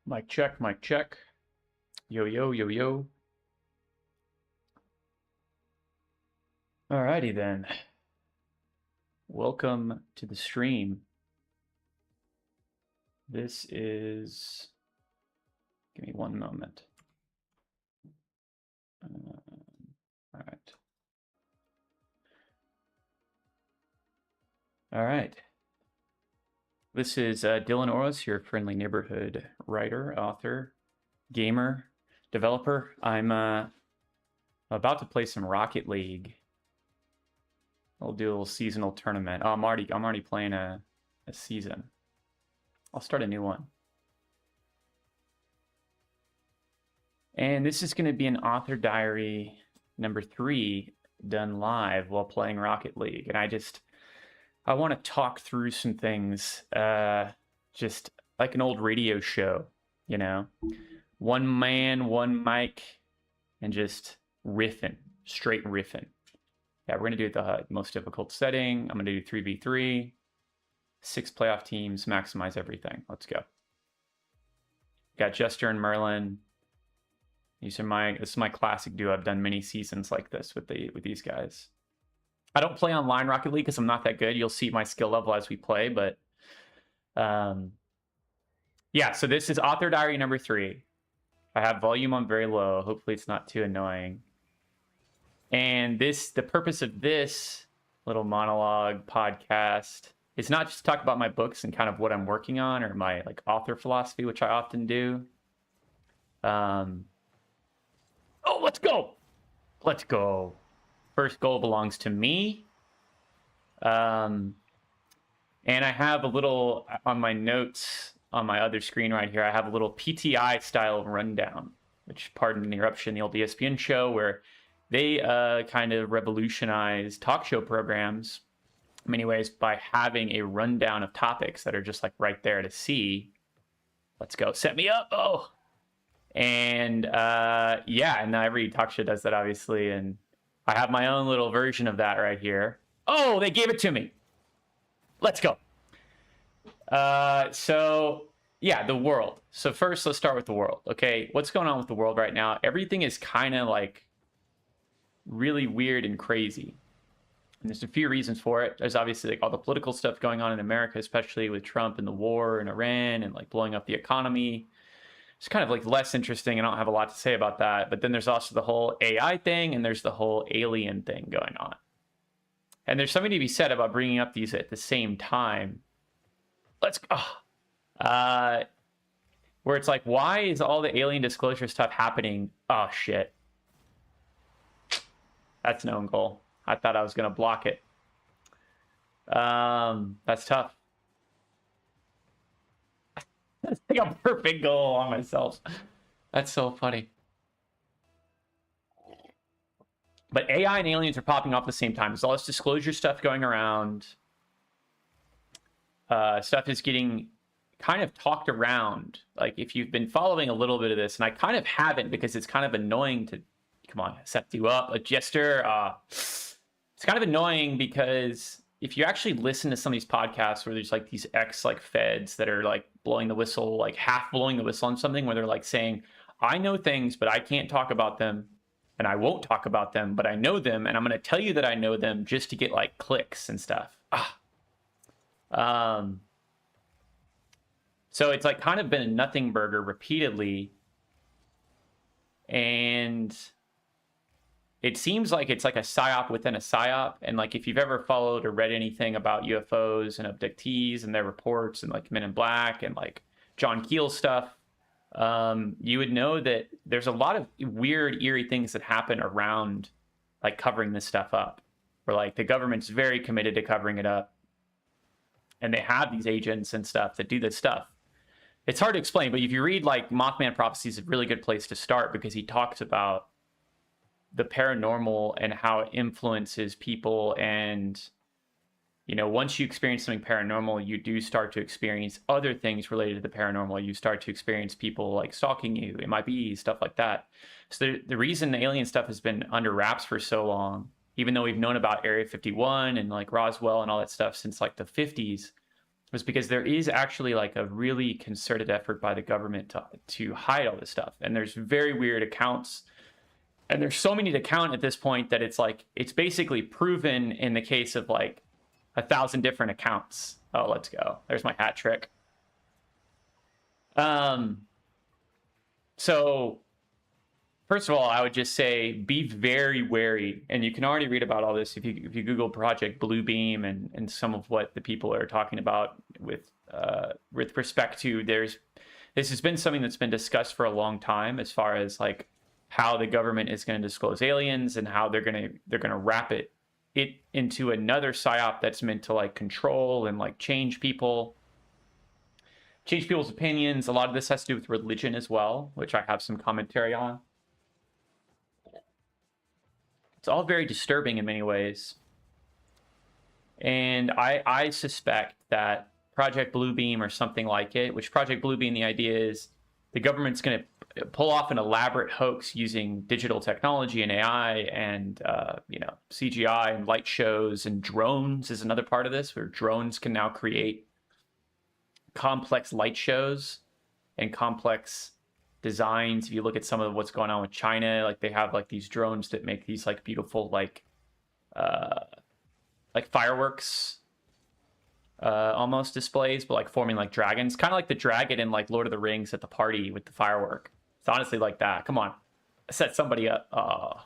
Mic check, mic check. Yo, yo, yo, yo. Alrighty then. Welcome to the stream. This is... Give me one moment. All right. All right. This is Dylan Orosz, your friendly neighborhood writer, author, gamer, developer. I'm about to play some Rocket League. I'll do a little seasonal tournament. Oh, I'm already playing a season. I'll start a new one. And this is going to be an author diary number 3 done live while playing Rocket League. And I want to talk through some things, just like an old radio show, you know? One man, one mic, and just riffing, straight riffing. Yeah, we're going to do the most difficult setting. I'm going to do 3v3, 6 playoff teams, maximize everything. Let's go. Got Jester and Merlin. This is my classic duo. I've done many seasons like this with these guys. I don't play online Rocket League because I'm not that good. You'll see my skill level as we play, but yeah, so this is author diary number 3. I have volume on very low. Hopefully it's not too annoying. And the purpose of this little monologue podcast is not just to talk about my books and kind of what I'm working on or my like author philosophy, which I often do. Oh, let's go. Let's go. First goal belongs to me. And I have a little on my notes on my other screen right here. I have a little PTI style rundown, which, pardon the interruption, the old ESPN show where they kind of revolutionized talk show programs in many ways by having a rundown of topics that are just like right there to see. Let's go. Set me up. Oh. And yeah, and every talk show does that, obviously. And I have my own little version of that right here. Oh, they gave it to me. Let's go. So yeah, the world. So first, let's start with the world. Okay, what's going on with the world right now? Everything is kind of like really weird and crazy. And there's a few reasons for it. There's obviously like all the political stuff going on in America, especially with Trump and the war in Iran and like blowing up the economy. It's kind of like less interesting. I don't have a lot to say about that. But then there's also the whole AI thing and there's the whole alien thing going on. And there's something to be said about bringing up these at the same time. Let's go. Where it's like, why is all the alien disclosure stuff happening? Oh, shit. That's an own goal. I thought I was going to block it. That's tough. That's like a perfect goal on myself. That's so funny. But AI and aliens are popping off at the same time. There's all this disclosure stuff going around. Stuff is getting kind of talked around. Like if you've been following a little bit of this, and I kind of haven't because it's kind of annoying to, come on, set you up, a jester. It's kind of annoying because if you actually listen to some of these podcasts where there's like these like feds that are like blowing the whistle, like half blowing the whistle on something where they're like saying, I know things, but I can't talk about them. And I won't talk about them, but I know them. And I'm going to tell you that I know them just to get like clicks and stuff. So it's like kind of been a nothing burger repeatedly. And it seems like it's like a psyop within a psyop. And like if you've ever followed or read anything about UFOs and abductees and their reports and like Men in Black and like John Keel stuff, you would know that there's a lot of weird, eerie things that happen around like covering this stuff up. Where like the government's very committed to covering it up. And they have these agents and stuff that do this stuff. It's hard to explain, but if you read like Mothman Prophecy is a really good place to start because he talks about the paranormal and how it influences people. And, you know, once you experience something paranormal, you do start to experience other things related to the paranormal. You start to experience people like stalking you. It might be stuff like that. So the reason the alien stuff has been under wraps for so long, even though we've known about Area 51 and like Roswell and all that stuff since like the 50s, was because there is actually like a really concerted effort by the government to hide all this stuff. And there's very weird accounts. And there's so many to count at this point that it's like, it's basically proven in the case of like 1,000 different accounts. Oh, let's go. There's my hat trick. So first of all, I would just say be very wary, and you can already read about all this if you Google Project Bluebeam and some of what the people are talking about with respect to this has been something that's been discussed for a long time as far as like how the government is going to disclose aliens and how they're going to wrap it into another psyop that's meant to like control and like change people's opinions. A lot of this has to do with religion as well, which I have some commentary on. It's all very disturbing in many ways. And I suspect that Project Bluebeam or something like it, which Project Bluebeam, the idea is the government's going to pull off an elaborate hoax using digital technology and AI and, CGI and light shows, and drones is another part of this, where drones can now create complex light shows and complex designs. If you look at some of what's going on with China, like they have like these drones that make these like beautiful like fireworks almost displays, but like forming like dragons, kind of like the dragon in like Lord of the Rings at the party with the firework. It's honestly like that. Come on, set somebody up. Oh,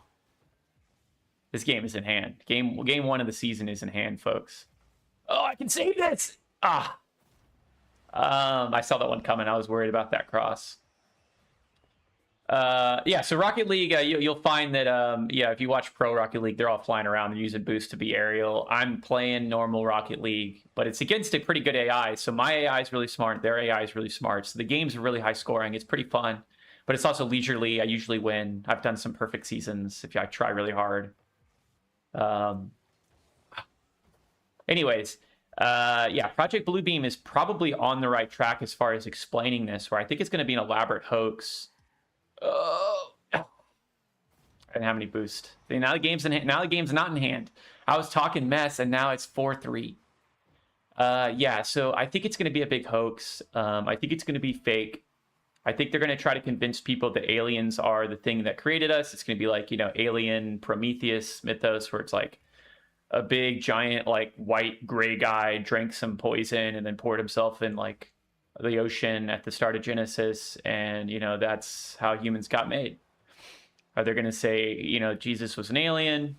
this game is in hand. Game 1 of the season is in hand, folks. Oh, I can save this. I saw that one coming. I was worried about that cross. So Rocket League, you'll find that, if you watch Pro Rocket League, they're all flying around. They're using boost to be aerial. I'm playing normal Rocket League, but it's against a pretty good AI. So my AI is really smart. Their AI is really smart. So the game's really high scoring. It's pretty fun, but it's also leisurely. I usually win. I've done some perfect seasons if I try really hard. Anyways, Project Bluebeam is probably on the right track as far as explaining this, where I think it's going to be an elaborate hoax. I didn't have any boost. See, now the game's in hand. Now the game's not in hand. I was talking mess, and now it's 4-3. So I think it's going to be a big hoax. I think it's going to be fake. I think they're going to try to convince people that aliens are the thing that created us. It's going to be like, alien Prometheus mythos, where it's like a big giant like white gray guy drank some poison and then poured himself in like the ocean at the start of Genesis, and that's how humans got made. Are they going to say Jesus was an alien?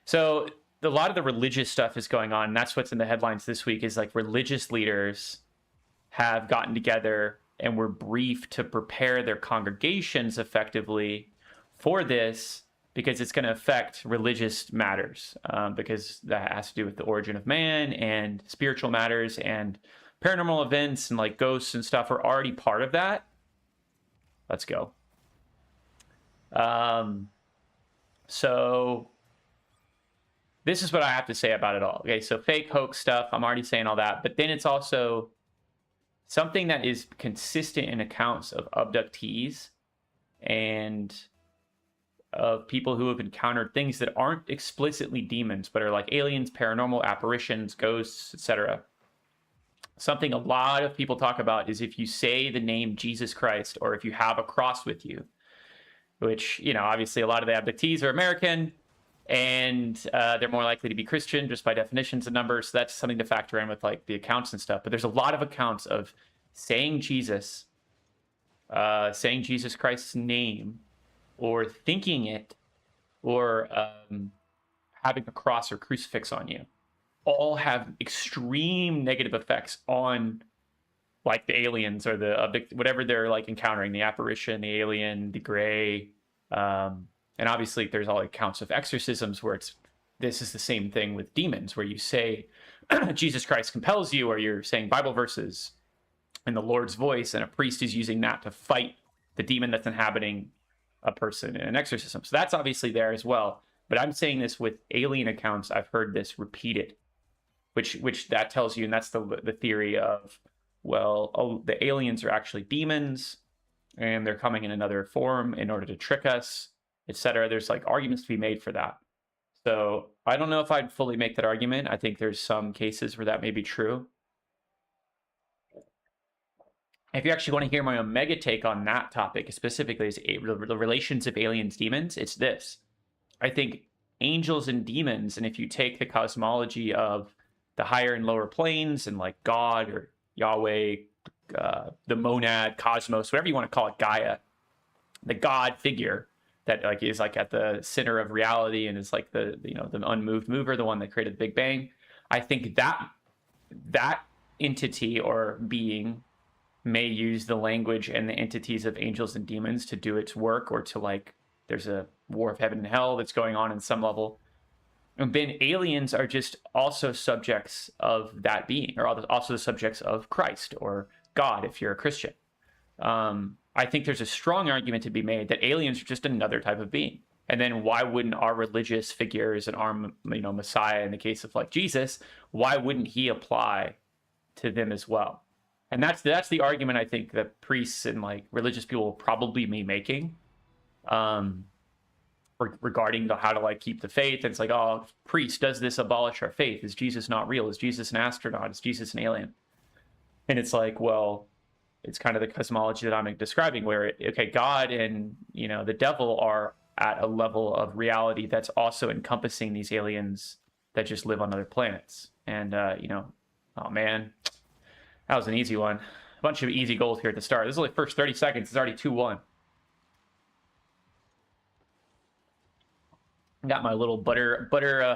So a lot of the religious stuff is going on, and that's what's in the headlines this week, is like religious leaders have gotten together and were briefed to prepare their congregations effectively for this, because it's going to affect religious matters, because that has to do with the origin of man, and spiritual matters, and paranormal events and like ghosts and stuff are already part of that. Let's go. So this is what I have to say about it all. Okay, so fake hoax stuff, I'm already saying all that, but then it's also something that is consistent in accounts of abductees and of people who have encountered things that aren't explicitly demons, but are like aliens, paranormal apparitions, ghosts, etc. Something a lot of people talk about is if you say the name Jesus Christ, or if you have a cross with you, which, obviously a lot of the abductees are American, and they're more likely to be Christian just by definitions and numbers. So that's something to factor in with like the accounts and stuff. But there's a lot of accounts of saying Jesus Christ's name, or thinking it, or having a cross or crucifix on you, all have extreme negative effects on like the aliens or the whatever they're like encountering, the apparition, the alien, the gray. And obviously there's all accounts of exorcisms where this is the same thing with demons, where you say Jesus Christ compels you, or you're saying Bible verses in the Lord's voice, and a priest is using that to fight the demon that's inhabiting a person in an exorcism. So that's obviously there as well. But I'm saying this with alien accounts. I've heard this repeated, which that tells you, and that's the theory of, the aliens are actually demons, and they're coming in another form in order to trick us, etc. There's like arguments to be made for that. So I don't know if I'd fully make that argument. I think there's some cases where that may be true. if you actually want to hear my Omega take on that topic specifically, is the relations of aliens, demons, it's this. I think angels and demons, and if you take the cosmology of the higher and lower planes and like God or Yahweh, the monad, cosmos, whatever you want to call it, Gaia, the God figure that like is like at the center of reality and is like the the unmoved mover, the one that created the Big Bang. I think that entity or being may use the language and the entities of angels and demons to do its work, or to like there's a war of heaven and hell that's going on in some level. And then aliens are just also subjects of that being, or also the subjects of Christ or God if you're a Christian. I think there's a strong argument to be made that aliens are just another type of being. And then why wouldn't our religious figures and our Messiah, in the case of like Jesus, why wouldn't he apply to them as well? And that's the argument I think that priests and like religious people will probably be making regarding how to like keep the faith. And it's like, oh, priest, does this abolish our faith? Is Jesus not real? Is Jesus an astronaut? Is Jesus an alien? And it's like, well, it's kind of the cosmology that I'm describing, where okay, God and the devil are at a level of reality that's also encompassing these aliens that just live on other planets. And oh man, that was an easy one. A bunch of easy goals here at the start. This is only the first 30 seconds. It's already 2-1. Got my little butter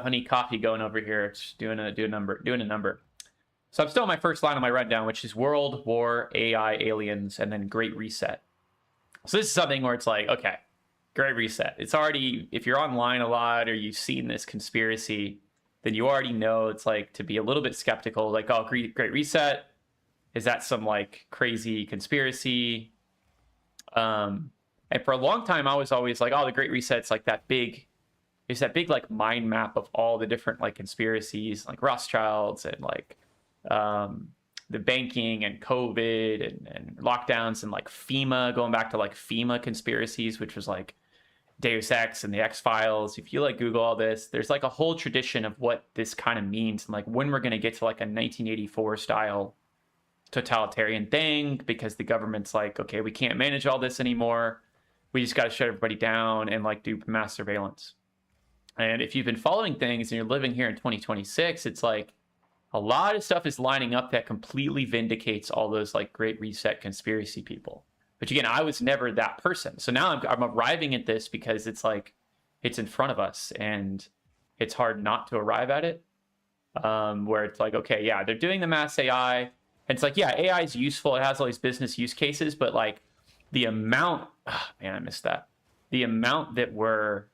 honey coffee going over here. It's doing a number. So I'm still on my first line of my rundown, which is World War, AI, Aliens, and then Great Reset. So this is something where it's like, okay, Great Reset. It's already, if you're online a lot or you've seen this conspiracy, then you already know it's like to be a little bit skeptical. Like, oh, Great Reset, is that some like crazy conspiracy? And for a long time, I was always like, oh, the Great Reset's like that big. It's that big like mind map of all the different like conspiracies, like Rothschilds and like the banking and COVID and lockdowns and like FEMA, going back to like FEMA conspiracies, which was like Deus Ex and the X-Files. If you like Google all this, there's like a whole tradition of what this kind of means and like when we're going to get to like a 1984 style totalitarian thing, because the government's like, okay, we can't manage all this anymore. We just got to shut everybody down and like do mass surveillance. And if you've been following things and you're living here in 2026, it's like a lot of stuff is lining up that completely vindicates all those like Great Reset conspiracy people. But again, I was never that person. So now I'm arriving at this because it's like, it's in front of us and it's hard not to arrive at it. Where it's like, okay, yeah, they're doing the mass AI. And it's like, yeah, AI is useful. It has all these business use cases, but like the amount, man, I missed that. The amount that we're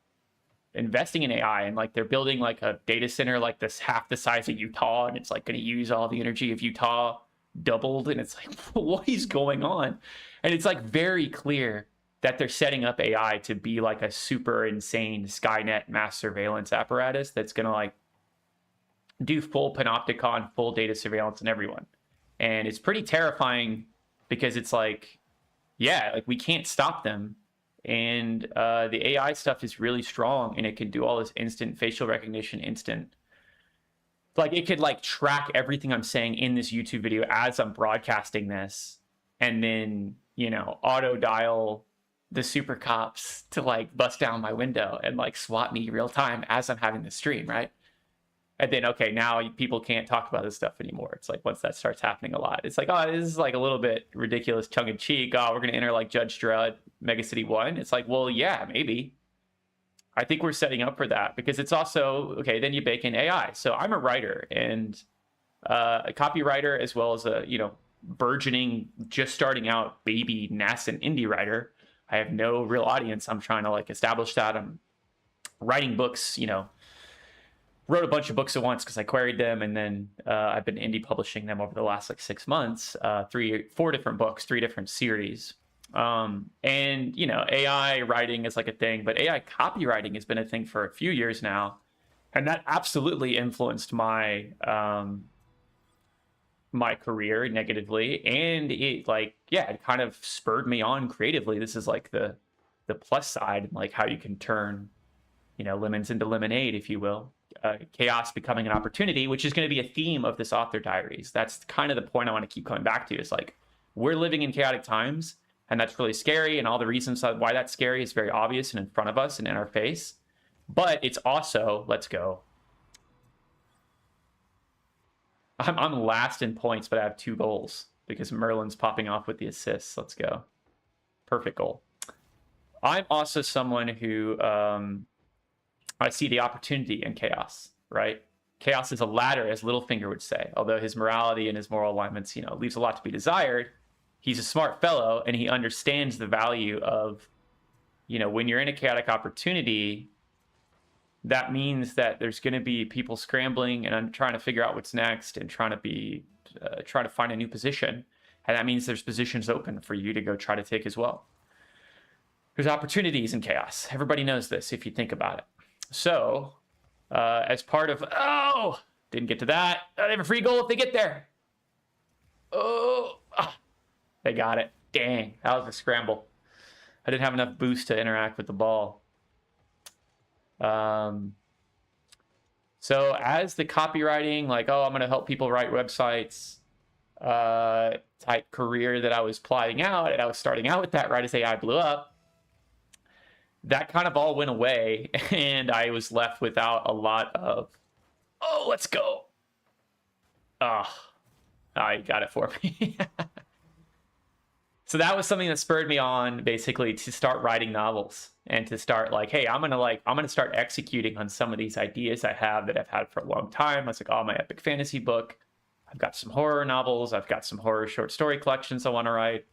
investing in AI and like they're building like a data center like this half the size of Utah, and it's like going to use all the energy of Utah doubled, and it's like, what is going on? And it's like very clear that they're setting up AI to be like a super insane Skynet mass surveillance apparatus that's going to like do full panopticon, full data surveillance on everyone. And it's pretty terrifying because it's like, yeah, like we can't stop them. And the AI stuff is really strong, and it can do all this instant facial recognition, like it could like track everything I'm saying in this YouTube video as I'm broadcasting this, and then auto dial the super cops to like bust down my window and like swat me real time as I'm having the stream, right? And then, okay, now people can't talk about this stuff anymore. It's like once that starts happening a lot, it's like, oh, this is like a little bit ridiculous, tongue in cheek. Oh, we're going to enter like Judge Dredd, Mega City 1. It's like, well, yeah, maybe. I think we're setting up for that because it's also, okay, then you bake in AI. So I'm a writer and a copywriter, as well as a, burgeoning, just starting out baby nascent indie writer. I have no real audience. I'm trying to like establish that. I'm writing books, wrote a bunch of books at once because I queried them, and then I've been indie publishing them over the last like 6 months, 4 different books, 3 different series. And AI writing is like a thing, but AI copywriting has been a thing for a few years now, and that absolutely influenced my my career negatively, and it like, yeah, it kind of spurred me on creatively. This is like the plus side, like how you can turn lemons into lemonade, if you will. Chaos becoming an opportunity, which is going to be a theme of this author diaries. That's kind of the point I want to keep coming back to, is like we're living in chaotic times, and that's really scary, and all the reasons why that's scary is very obvious and in front of us and in our face. But it's also, let's go. I'm last in points, but I have 2 goals because Merlin's popping off with the assists. Let's go. Perfect goal. I'm also someone who I see the opportunity in chaos, right? Chaos is a ladder, as Littlefinger would say, although his morality and his moral alignments, you know, leaves a lot to be desired. He's a smart fellow, and he understands the value of, you know, when you're in a chaotic opportunity, that means that there's going to be people scrambling and trying to figure out what's next and trying to find a new position. And that means there's positions open for you to go try to take as well. There's opportunities in chaos. Everybody knows this if you think about it. So, as part of, didn't get to that. They have a free goal if they get there. They got it. Dang, that was a scramble. I didn't have enough boost to interact with the ball. So as the copywriting, like, I'm going to help people write websites, type career that I was plotting out, and I was starting out with that right as AI blew up, that kind of all went away, and I was left without a lot of, let's go. You got it for me. So that was something that spurred me on basically to start writing novels and to start like, hey, I'm gonna start executing on some of these ideas I have that I've had for a long time. I was like, my epic fantasy book. I've got some horror novels. I've got some horror short story collections I want to write.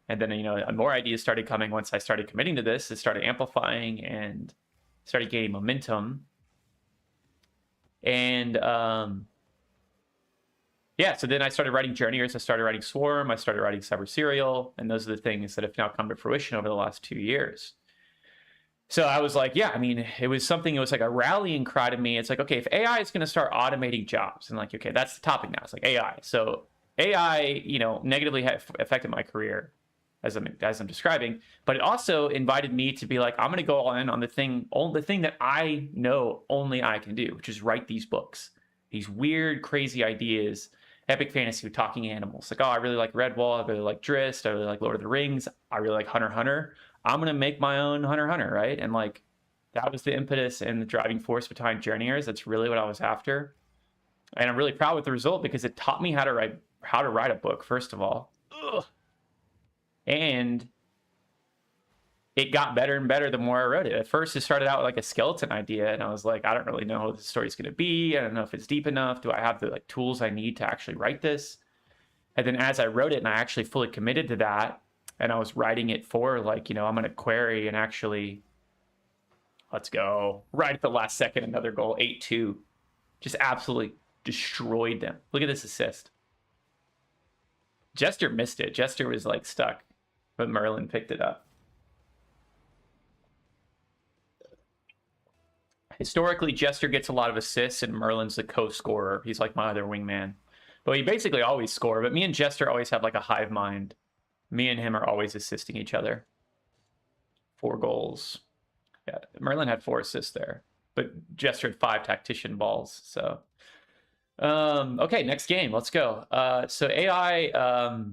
And then, you know, more ideas started coming once I started committing to this. It started amplifying and started gaining momentum. And so then I started writing Journeyers. I started writing Swarm. I started writing Cyber Serial. And those are the things that have now come to fruition over the last 2 years. So I was like, it was like a rallying cry to me. It's like, okay, if AI is going to start automating jobs, and like, okay, that's the topic now. It's like AI. So AI, you know, negatively affected my career as I'm describing, but it also invited me to be like, I'm going to go all in on the thing that I know only I can do, which is write these books, these weird, crazy ideas, epic fantasy with talking animals. Like, I really like Redwall. I really like Drizzt. I really like Lord of the Rings. I really like Hunter x Hunter. I'm going to make my own Hunter x Hunter, right? And like, that was the impetus and the driving force behind Journeyers. That's really what I was after. And I'm really proud with the result because it taught me how to write a book, first of all. And it got better and better the more I wrote it. At first, it started out with like a skeleton idea, and I was like, I don't really know how the story's going to be. I don't know if it's deep enough. Do I have the like tools I need to actually write this? And then as I wrote it and I actually fully committed to that, and I was writing it for like, you know, I'm going to query and actually, let's go, right at the last second, another goal, 8-2. Just absolutely destroyed them. Look at this assist. Jester missed it. Jester was like stuck, but Merlin picked it up. Historically, Jester gets a lot of assists, and Merlin's the co-scorer. He's like my other wingman. But we basically always score. But me and Jester always have like a hive mind. Me and him are always assisting each other. 4 goals. Yeah, Merlin had 4 assists there. But Jester had 5 tactician balls. So, okay, next game. Let's go. So AI...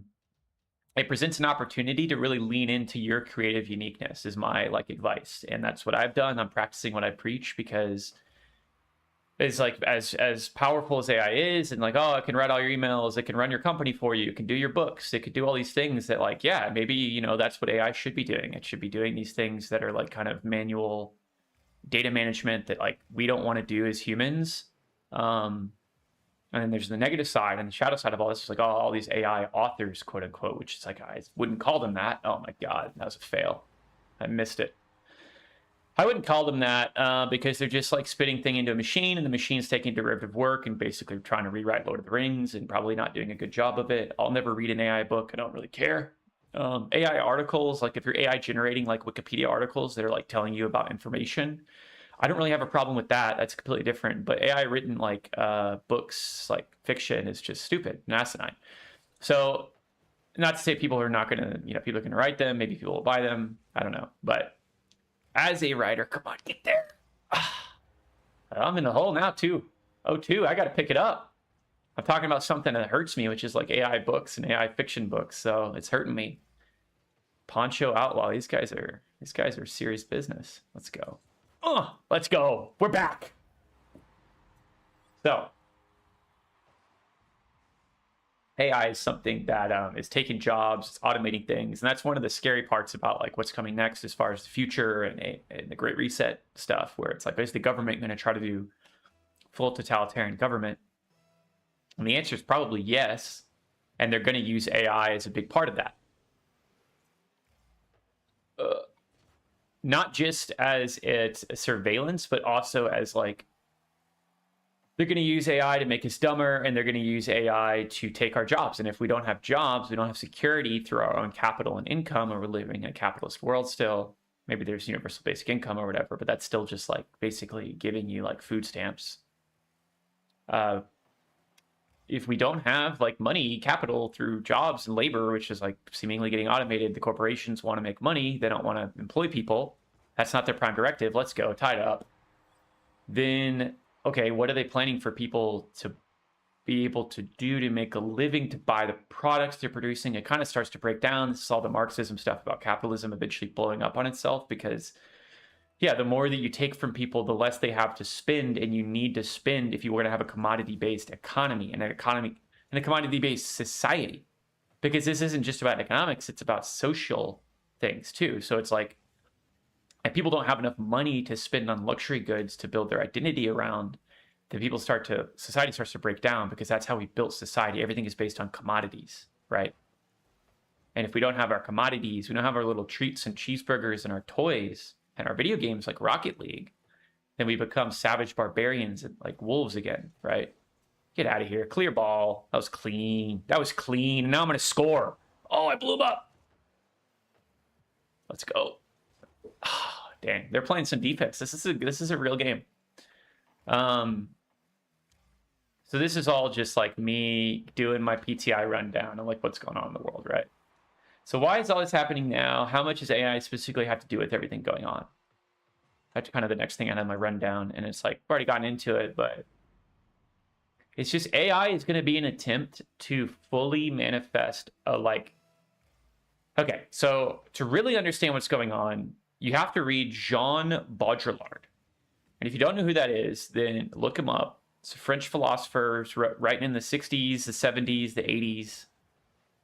it presents an opportunity to really lean into your creative uniqueness is my like advice. And that's what I've done. I'm practicing what I preach because it's like as powerful as AI is, and like, it can write all your emails, it can run your company for you, it can do your books, it could do all these things that like, maybe, you know, that's what AI should be doing. It should be doing these things that are like kind of manual data management that like we don't want to do as humans. And then there's the negative side and the shadow side of all this. Is like, all these AI authors, quote unquote, which is like, I wouldn't call them that. Oh my God, that was a fail. I missed it. I wouldn't call them that because they're just like spitting thing into a machine, and the machine's taking derivative work and basically trying to rewrite Lord of the Rings and probably not doing a good job of it. I'll never read an AI book. I don't really care. AI articles, like if you're AI generating like Wikipedia articles that are like telling you about information, I don't really have a problem with that. That's completely different. But AI written like books, like fiction, is just stupid and asinine. So not to say people are not going to, you know, people are going to write them. Maybe people will buy them. I don't know. But as a writer, come on, get there. I'm in the hole now, too. 0-2, I got to pick it up. I'm talking about something that hurts me, which is like AI books and AI fiction books. So it's hurting me. Poncho Outlaw. These guys are serious business. Let's go. Oh, let's go. We're back. So AI is something that is taking jobs, it's automating things, and that's one of the scary parts about like what's coming next as far as the future and the Great Reset stuff, where it's like, is the government going to try to do full totalitarian government? And the answer is probably yes, and they're going to use AI as a big part of that. Not just as it's a surveillance, but also as like, they're going to use AI to make us dumber, and they're going to use AI to take our jobs. And if we don't have jobs, we don't have security through our own capital and income, or we're living in a capitalist world still. Maybe there's universal basic income or whatever, but that's still just like basically giving you like food stamps. If we don't have like money, capital through jobs and labor, which is like seemingly getting automated, the corporations want to make money. They don't want to employ people. That's not their prime directive. Let's go, tie it up. Then, okay, what are they planning for people to be able to do to make a living, to buy the products they're producing? It kind of starts to break down. This is all the Marxism stuff about capitalism eventually blowing up on itself, because yeah, the more that you take from people, the less they have to spend, and you need to spend if you were to have a commodity-based economy and a commodity-based society. Because this isn't just about economics, it's about social things too. So it's like, and people don't have enough money to spend on luxury goods to build their identity around, then society starts to break down, because that's how we built society. Everything is based on commodities, right? And if we don't have our commodities, we don't have our little treats and cheeseburgers and our toys and our video games like Rocket League, then we become savage barbarians and like wolves again, right? Get out of here. Clear ball. That was clean. That was clean. And now I'm going to score. Oh, I blew him up. Let's go. Oh, dang. They're playing some defense. This is a real game. So this is all just like me doing my PTI rundown and like what's going on in the world, right? So why is all this happening now? How much does AI specifically have to do with everything going on? That's kind of the next thing I have my rundown, and it's like, I've already gotten into it, but it's just AI is going to be an attempt to fully manifest a like, okay, so to really understand what's going on, you have to read Jean Baudrillard. And if you don't know who that is, then look him up. It's a French philosopher writing in the 60s, the 70s, the 80s.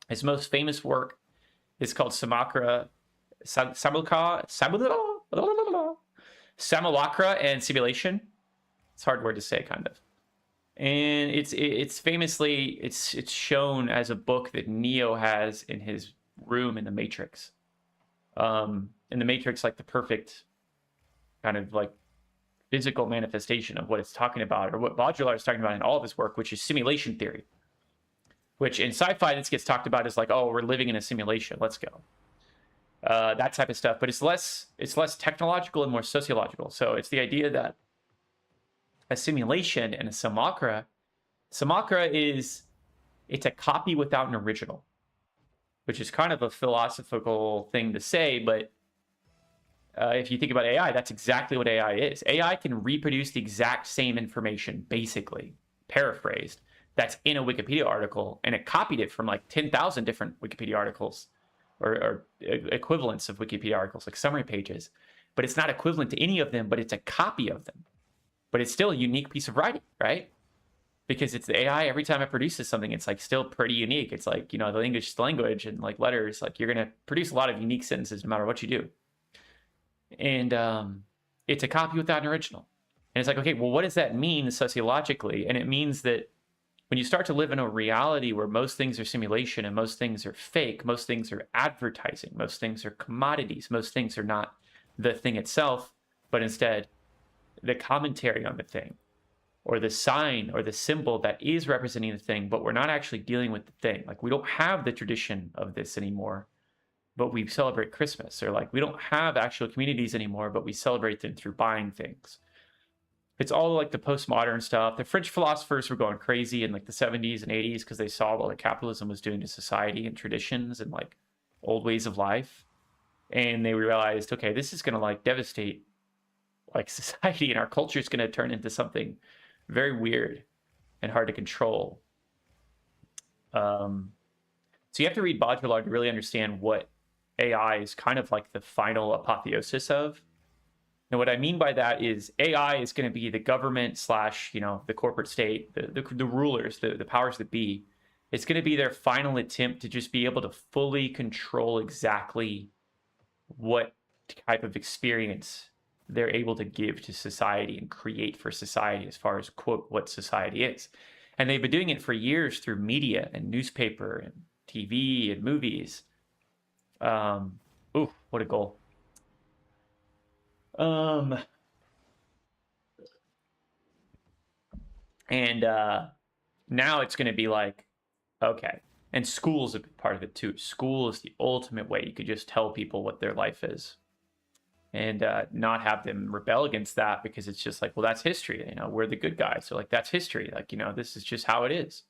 His most famous work is called Simulacra and Simulation. It's a hard word to say, kind of. And it's famously, it's shown as a book that Neo has in his room in the Matrix. In the Matrix, like the perfect kind of like physical manifestation of what it's talking about, or what Baudrillard is talking about in all of his work, which is simulation theory. Which in sci-fi, this gets talked about as like, oh, we're living in a simulation. Let's go. That type of stuff. But it's less technological and more sociological. So it's the idea that a simulation and a simulacra is, it's a copy without an original, which is kind of a philosophical thing to say. But if you think about AI, that's exactly what AI is. AI can reproduce the exact same information, basically, paraphrased, that's in a Wikipedia article, and it copied it from like 10,000 different Wikipedia articles or equivalents of Wikipedia articles, like summary pages. But it's not equivalent to any of them, but it's a copy of them. But it's still a unique piece of writing, right? Because it's the AI, every time it produces something, it's like still pretty unique. It's like, you know, the English language and like letters, like you're going to produce a lot of unique sentences no matter what you do. And it's a copy without an original. And it's like, okay, well, what does that mean sociologically? And it means that when you start to live in a reality where most things are simulation and most things are fake, most things are advertising, most things are commodities, most things are not the thing itself, but instead the commentary on the thing, or the sign or the symbol that is representing the thing, but we're not actually dealing with the thing. Like, we don't have the tradition of this anymore, but we celebrate Christmas. Or like, we don't have actual communities anymore, but we celebrate them through buying things. It's all like the postmodern stuff. The French philosophers were going crazy in like the 70s and 80s because they saw what like capitalism was doing to society and traditions and like old ways of life. And they realized, okay, this is going to like devastate like society, and our culture is going to turn into something very weird and hard to control. So you have to read Baudrillard to really understand what AI is kind of like the final apotheosis of. And what I mean by that is AI is going to be the government slash, the corporate state, the rulers, the powers that be. It's going to be their final attempt to just be able to fully control exactly what type of experience they're able to give to society and create for society as far as, quote, what society is. And they've been doing it for years through media and newspaper and TV and movies. Ooh, what a goal. And now it's going to be like, okay. And school's a big part of it too. School is the ultimate way you could just tell people what their life is and not have them rebel against that, because it's just like, well, that's history. We're the good guys. So like, that's history. Like, this is just how it is.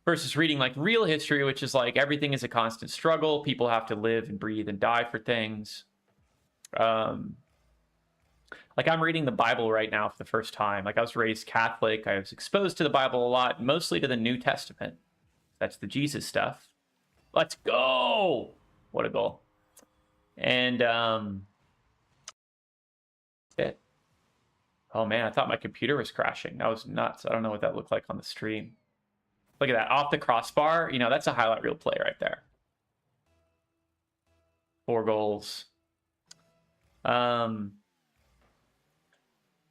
Versus reading like real history, which is like everything is a constant struggle. People have to live and breathe and die for things. Like I'm reading the Bible right now for the first time. Like I was raised Catholic. I was exposed to the Bible a lot, mostly to the New Testament. That's the Jesus stuff. Let's go. What a goal. And it. Oh man, I thought my computer was crashing. That was nuts. I don't know what that looked like on the stream. Look at that, off the crossbar. That's a highlight reel play right there. 4 goals.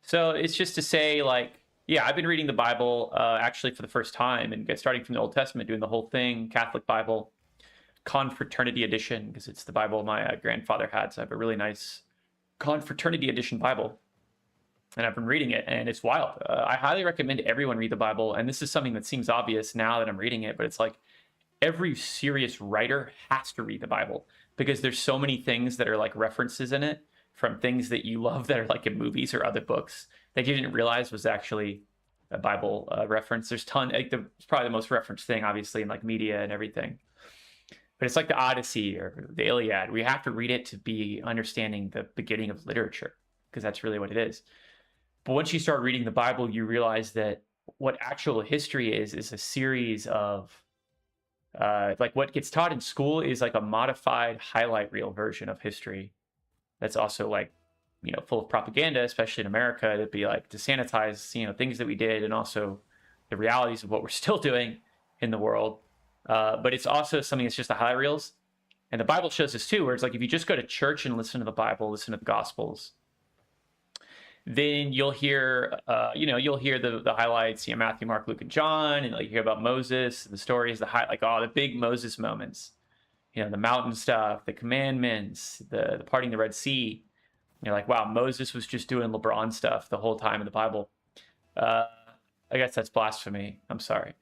So it's just to say, like, yeah, I've been reading the Bible actually for the first time, and starting from the Old Testament, doing the whole thing, Catholic Bible, Confraternity Edition, because it's the Bible my grandfather had. So I have a really nice Confraternity Edition Bible, and I've been reading it, and it's wild. I highly recommend everyone read the Bible, and this is something that seems obvious now that I'm reading it, but it's like every serious writer has to read the Bible, because there's so many things that are like references in it from things that you love that are like in movies or other books that you didn't realize was actually a Bible reference. There's it's probably the most referenced thing, obviously, in like media and everything. But it's like the Odyssey or the Iliad. We have to read it to be understanding the beginning of literature, because that's really what it is. But once you start reading the Bible, you realize that what actual history is a series of, like what gets taught in school is like a modified highlight reel version of history. That's also like, full of propaganda, especially in America, to be like to sanitize, things that we did, and also the realities of what we're still doing in the world. But it's also something that's just the highlight reels. And the Bible shows this too, where it's like if you just go to church and listen to the Bible, listen to the Gospels, then you'll hear, you'll hear the highlights, Matthew, Mark, Luke, and John, and like you hear about Moses, the stories, the big Moses moments, the mountain stuff, the commandments, the parting the Red Sea. You're like, wow, Moses was just doing LeBron stuff the whole time in the Bible. I guess that's blasphemy. I'm sorry.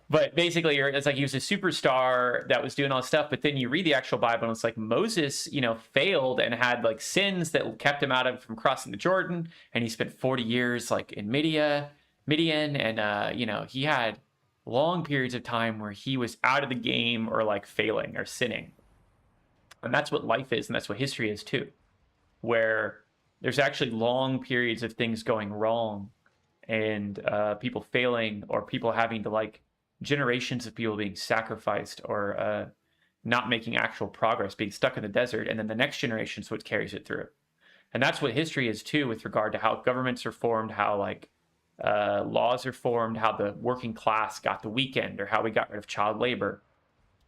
But basically, it's like he was a superstar that was doing all this stuff. But then you read the actual Bible, and it's like Moses, failed and had like sins that kept him from crossing the Jordan. And he spent 40 years like in Midian, and he had long periods of time where he was out of the game or like failing or sinning. And that's what life is, and that's what history is too, where there's actually long periods of things going wrong, and people failing, or people having to like generations of people being sacrificed, or not making actual progress, being stuck in the desert, and then the next generation is what carries it through. And that's what history is too, with regard to how governments are formed, how like laws are formed, how the working class got the weekend, or how we got rid of child labor.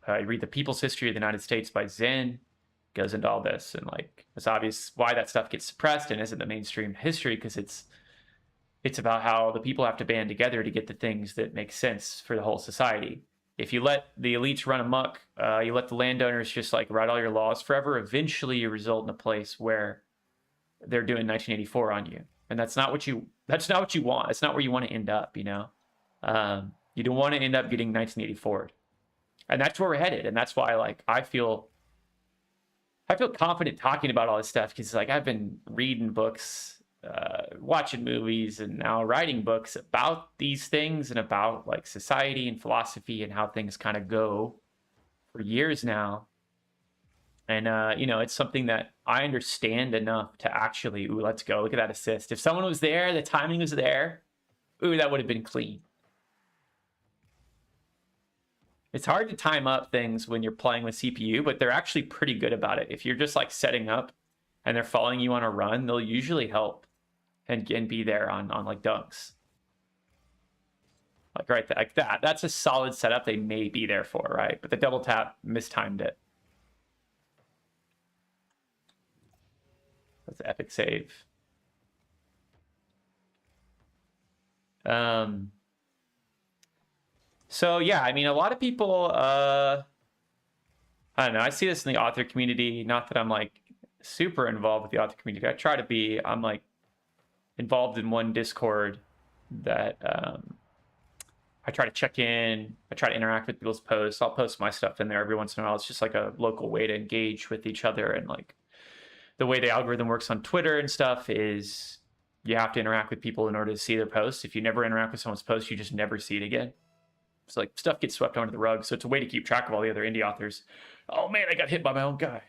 You read The People's History of the United States by Zinn, goes into all this, and like it's obvious why that stuff gets suppressed and isn't the mainstream history, because it's about how the people have to band together to get the things that make sense for the whole society. If you let the elites run amok, you let the landowners just like write all your laws forever, eventually you result in a place where they're doing 1984 on you, and that's not what you want. It's not where you want to end up. You don't want to end up getting 1984, and that's where we're headed. And that's why like I feel confident talking about all this stuff, because like I've been reading books, watching movies, and now writing books about these things and about like society and philosophy and how things kind of go for years now. And it's something that I understand enough to actually, let's go, look at that assist. If someone was there, the timing was there, that would have been clean. It's hard to time up things when you're playing with CPU, but they're actually pretty good about it. If you're just like setting up and they're following you on a run, they'll usually help and be there on like dunks. Like right there, like that. That's a solid setup they may be there for, right? But the double tap mistimed it. That's an epic save. So yeah, I mean, a lot of people, I don't know, I see this in the author community. Not that I'm like super involved with the author community. I try to be. I'm like involved in one Discord that I try to check in. I try to interact with people's posts. I'll post my stuff in there every once in a while. It's just like a local way to engage with each other. And like the way the algorithm works on Twitter and stuff is you have to interact with people in order to see their posts. If you never interact with someone's post, you just never see it again. So like stuff gets swept under the rug. So it's a way to keep track of all the other indie authors. Oh man, I got hit by my own guy.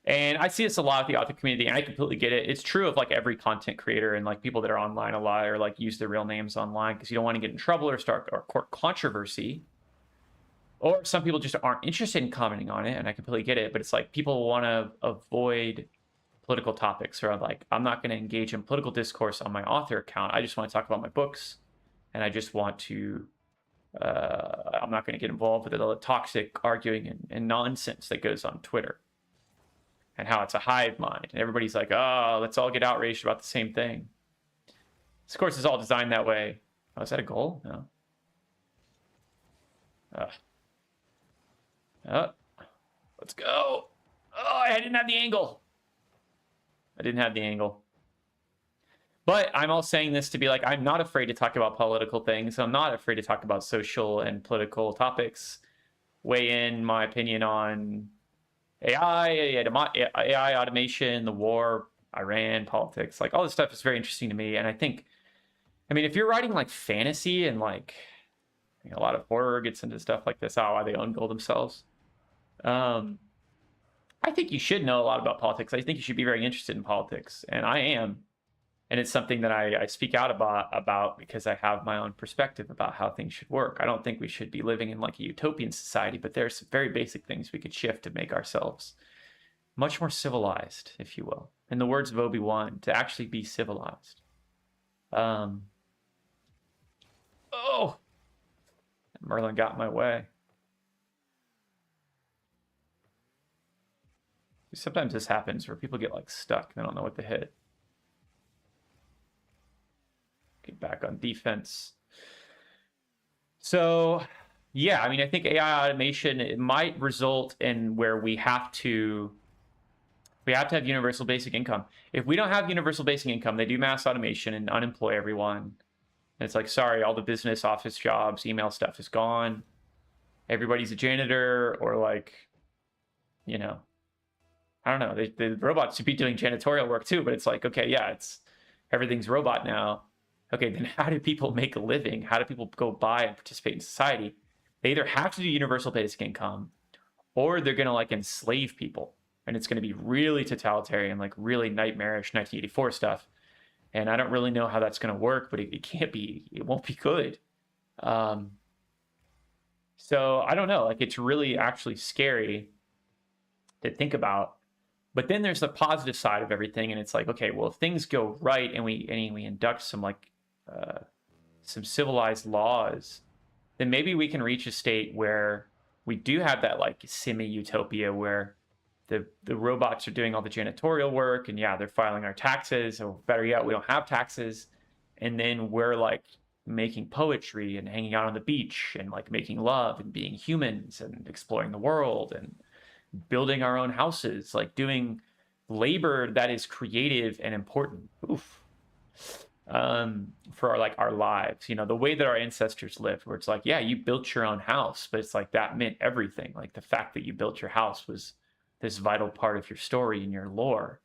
And I see this a lot with the author community, and I completely get it. It's true of like every content creator and like people that are online a lot or like use their real names online because you don't want to get in trouble or start or court controversy. Or some people just aren't interested in commenting on it, and I completely get it. But it's like people want to avoid political topics, or like, I'm not going to engage in political discourse on my author account. I just want to talk about my books, and I just want to, I'm not going to get involved with the toxic arguing and nonsense that goes on Twitter and how it's a hive mind. And everybody's like, oh, let's all get outraged about the same thing. This course is all designed that way. Oh, is that a goal? No. Let's go. Oh, I didn't have the angle. But I'm all saying this to be like, I'm not afraid to talk about political things. I'm not afraid to talk about social and political topics. Weigh in my opinion on AI automation, the war, Iran, politics. Like all this stuff is very interesting to me. And I think, I mean, if you're writing like fantasy and like, you know, a lot of horror gets into stuff like this, why they ungoal themselves. I think you should know a lot about politics. I think you should be very interested in politics, and I am. And it's something that I speak out about because I have my own perspective about how things should work. I don't think we should be living in like a utopian society, but there's some very basic things we could shift to make ourselves much more civilized, if you will. In the words of Obi-Wan, to actually be civilized. Oh, Merlin got in my way. Sometimes this happens where people get like stuck. They don't know what to hit. Get back on defense. So yeah, I mean, I think AI automation, it might result in where we have to have universal basic income. If we don't have universal basic income, they do mass automation and unemploy everyone. And it's like, sorry, all the business office jobs, email stuff is gone. Everybody's a janitor, or like, you know, I don't know. The robots should be doing janitorial work too, but it's like, okay, yeah, everything's robot now. Okay, then how do people make a living? How do people go by and participate in society? They either have to do universal basic income, or they're gonna like enslave people, and it's gonna be really totalitarian, like really nightmarish 1984 stuff. And I don't really know how that's gonna work, but it can't be. It won't be good. So I don't know. Like, it's really actually scary to think about. But then there's the positive side of everything, and it's like, okay, well, if things go right and we induct some like some civilized laws, then maybe we can reach a state where we do have that like semi-utopia where the robots are doing all the janitorial work, and yeah, they're filing our taxes, or better yet, we don't have taxes, and then we're like making poetry and hanging out on the beach and like making love and being humans and exploring the world and building our own houses, like doing labor that is creative and important. For our lives, you know, the way that our ancestors lived, where it's like, yeah, you built your own house, but it's like that meant everything. Like the fact that you built your house was this vital part of your story and your lore,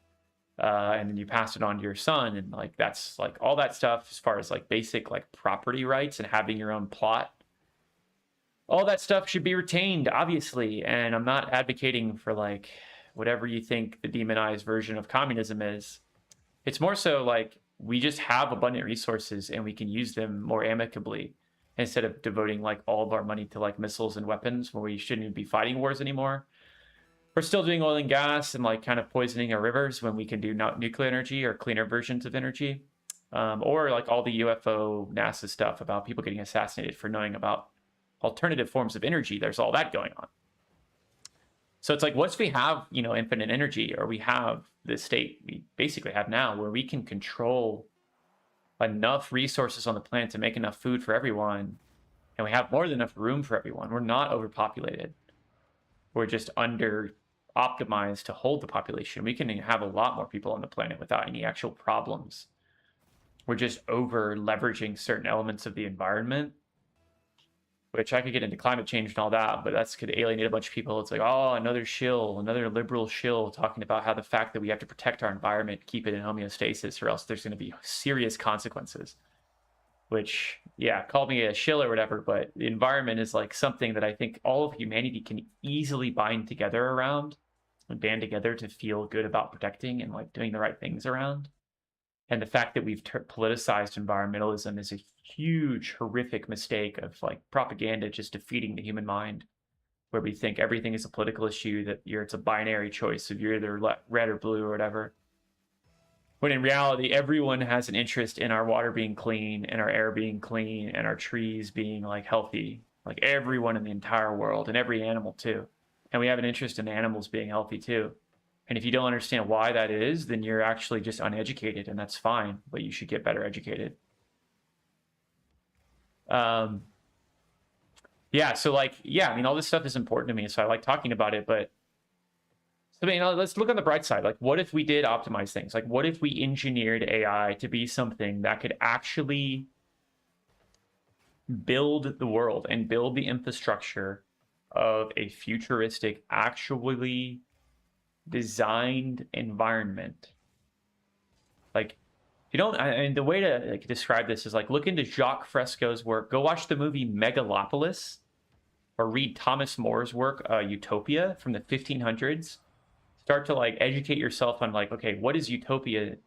and then you pass it on to your son, and like that's like all that stuff as far as like basic like property rights and having your own plot. All that stuff should be retained, obviously, and I'm not advocating for like whatever you think the demonized version of communism is. It's more so like we just have abundant resources and we can use them more amicably instead of devoting like all of our money to like missiles and weapons where we shouldn't even be fighting wars anymore. We're still doing oil and gas and like kind of poisoning our rivers when we can do not nuclear energy or cleaner versions of energy. Or like all the UFO NASA stuff about people getting assassinated for knowing about alternative forms of energy. There's all that going on. So it's like, once we have, you know, infinite energy, or we have this state we basically have now where we can control enough resources on the planet to make enough food for everyone, and we have more than enough room for everyone. We're not overpopulated. We're just under optimized to hold the population. We can have a lot more people on the planet without any actual problems. We're just over leveraging certain elements of the environment, which I could get into climate change and all that, but that's could alienate a bunch of people. It's like, oh, another shill, another liberal shill talking about how the fact that we have to protect our environment, keep it in homeostasis, or else there's going to be serious consequences. Which, yeah, call me a shill or whatever, but the environment is like something that I think all of humanity can easily bind together around and band together to feel good about protecting and like doing the right things around. And the fact that we've politicized environmentalism is a huge, horrific mistake of like propaganda just defeating the human mind, where we think everything is a political issue, that it's a binary choice of you're either red or blue or whatever. When in reality, everyone has an interest in our water being clean and our air being clean and our trees being like healthy, like everyone in the entire world, and every animal too. And we have an interest in animals being healthy too. And if you don't understand why that is, then you're actually just uneducated, and that's fine, but you should get better educated. Yeah, so like, yeah, I mean, all this stuff is important to me, so I like talking about it, but I mean, let's look on the bright side. Like, what if we did optimize things? Like, what if we engineered AI to be something that could actually build the world and build the infrastructure of a futuristic, actually designed environment? Like, you don't, and the way to like describe this is like, look into Jacques Fresco's work. Go watch the movie Megalopolis, or read Thomas More's work, Utopia, from the 1500s. Start to like educate yourself on like, okay, what does utopian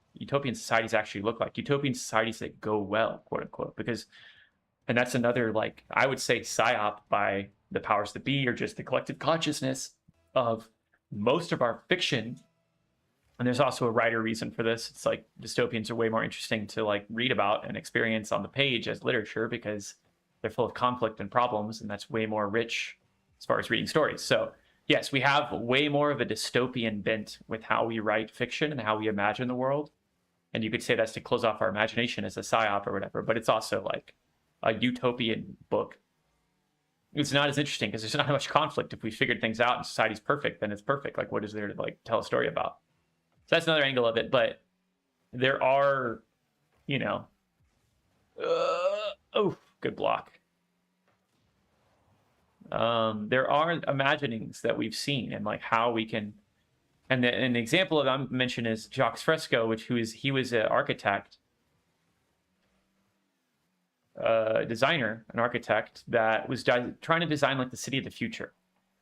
societies actually look like? Utopian societies that go well, quote unquote, because, and that's another, like, I would say psyop by the powers that be, or just the collective consciousness of most of our fiction. And there's also a writer reason for this. It's like dystopians are way more interesting to like read about and experience on the page as literature, because they're full of conflict and problems, and that's way more rich as far as reading stories. So yes, we have way more of a dystopian bent with how we write fiction and how we imagine the world. And you could say that's to close off our imagination as a psyop or whatever, but it's also like a utopian book. It's not as interesting because there's not much conflict. If we figured things out and society's perfect, then it's perfect. Like, what is there to like tell a story about? So that's another angle of it, but there are, you know, oh, good block. There are imaginings that we've seen, and like how we can, and an example of I mentioned is Jacques Fresco, he was an architect, designer, an architect that was trying to design like the city of the future.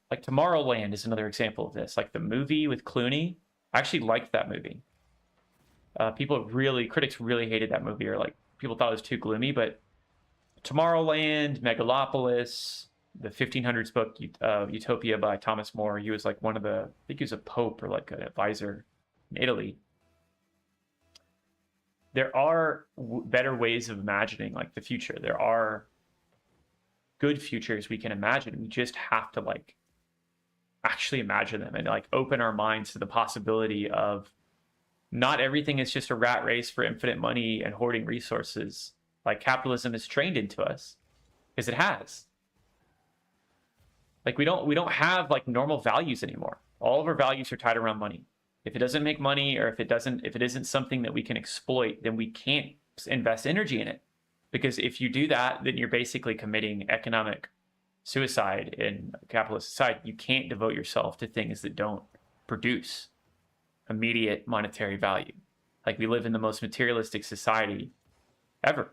Like Tomorrowland is another example of this. Like the movie with Clooney, I actually liked that movie. Critics really hated that movie, or like people thought it was too gloomy, but Tomorrowland, Megalopolis, the 1500s book, Utopia by Thomas More. He was like one of the, I think he was a pope or like an advisor in Italy. There are better ways of imagining like the future. There are good futures we can imagine. We just have to like actually imagine them and like open our minds to the possibility of not everything is just a rat race for infinite money and hoarding resources like capitalism is trained into us, because it has. Like we don't have like normal values anymore. All of our values are tied around money. If it doesn't make money, or if it isn't something that we can exploit, then we can't invest energy in it. Because if you do that, then you're basically committing economic suicide in a capitalist society. You can't devote yourself to things that don't produce immediate monetary value. Like we live in the most materialistic society ever.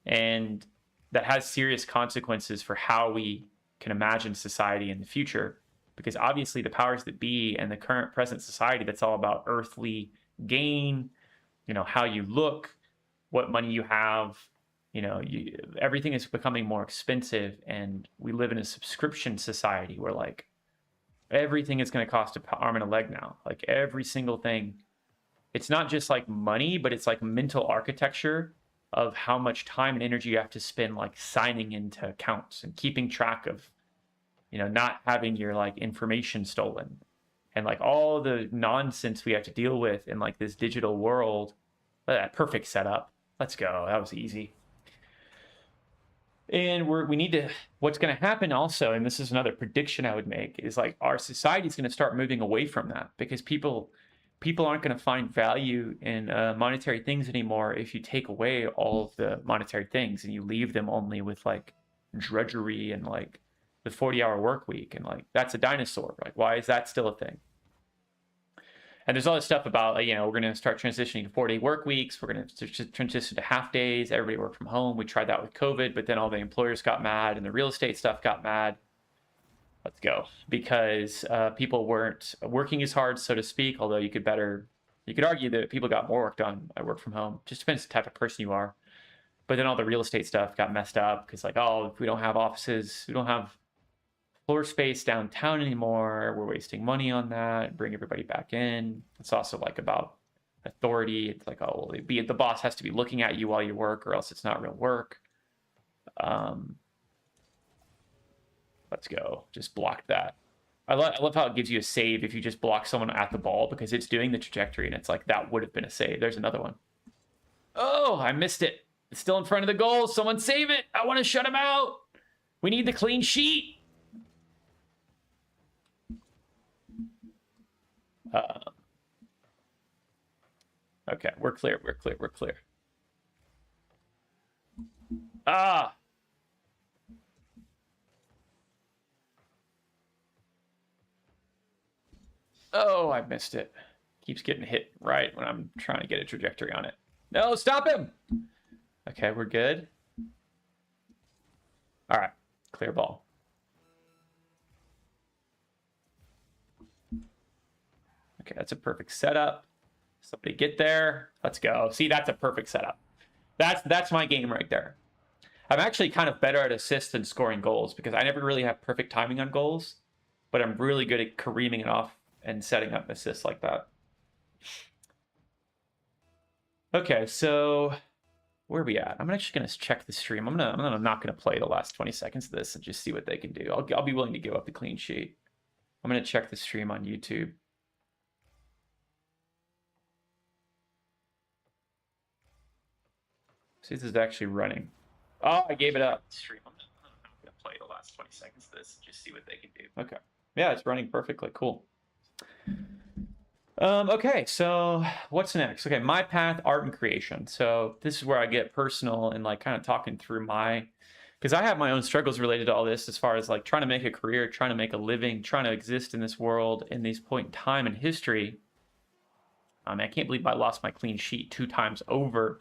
And that has serious consequences for how we can imagine society in the future, because obviously the powers that be and the current present society that's all about earthly gain, you know, how you look, what money you have. You know, everything is becoming more expensive, and we live in a subscription society where like everything is going to cost an arm and a leg now. Like every single thing. It's not just like money, but it's like mental architecture of how much time and energy you have to spend like signing into accounts and keeping track of, you know, not having your like information stolen and like all the nonsense we have to deal with in like this digital world. Perfect setup. Let's go. That was easy. And we need to, what's going to happen also, and this is another prediction I would make, is like our society is going to start moving away from that, because people aren't going to find value in monetary things anymore if you take away all of the monetary things and you leave them only with like drudgery and like the 40-hour work week. And like, that's a dinosaur. Like, why is that still a thing? And there's all this stuff about, like, you know, we're going to start transitioning to 4-day work weeks. We're going to transition to half days. Everybody work from home. We tried that with COVID, but then all the employers got mad and the real estate stuff got mad. Let's go. Because people weren't working as hard, so to speak, although you could argue that people got more work done at work from home. Just depends the type of person you are. But then all the real estate stuff got messed up because like, oh, if we don't have offices, we don't have floor space downtown anymore, we're wasting money on that, bring everybody back in. It's also like about authority. It's like, oh, well, the boss has to be looking at you while you work or else it's not real work. Let's go. Just block that. I love how it gives you a save if you just block someone at the ball, because it's doing the trajectory and it's like, that would have been a save. There's another one. Oh, I missed it. It's still in front of the goal. Someone save it. I want to shut him out. We need the clean sheet. Okay, we're clear. Ah. Oh, I missed it. Keeps getting hit right when I'm trying to get a trajectory on it. No, stop him. Okay, we're good. All right, clear ball. Okay, that's a perfect setup. Somebody get there. Let's go. See, that's a perfect setup. That's my game right there. I'm actually kind of better at assists than scoring goals because I never really have perfect timing on goals, but I'm really good at careening it off and setting up assists like that. Okay, so where are we at? I'm actually going to check the stream. I'm not going to play the last 20 seconds of this and just see what they can do. I'll be willing to give up the clean sheet. I'm going to check the stream on YouTube. See if this is actually running. Oh, I gave it up. Stream. I'm not going to play the last 20 seconds of this and just see what they can do. Okay. Yeah, it's running perfectly. Cool. Okay, so what's next? Okay, my path, art and creation. So this is where I get personal and like kind of talking through because I have my own struggles related to all this as far as like trying to make a career, trying to make a living, trying to exist in this world in this point in time in history. I mean, I can't believe I lost my clean sheet 2 times over.